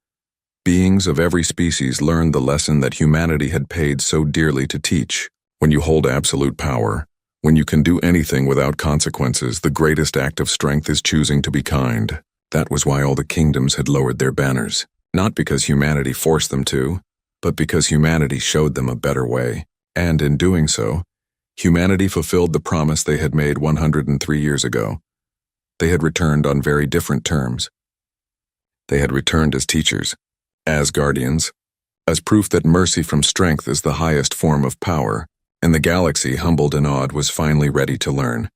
beings of every species learned the lesson that humanity had paid so dearly to teach. When you hold absolute power, when you can do anything without consequences, the greatest act of strength is choosing to be kind. That was why all the kingdoms had lowered their banners. Not because humanity forced them to, but because humanity showed them a better way. And in doing so, humanity fulfilled the promise they had made 103 years ago. They had returned on very different terms. They had returned as teachers, as guardians, as proof that mercy from strength is the highest form of power, and the galaxy, humbled and awed, was finally ready to learn.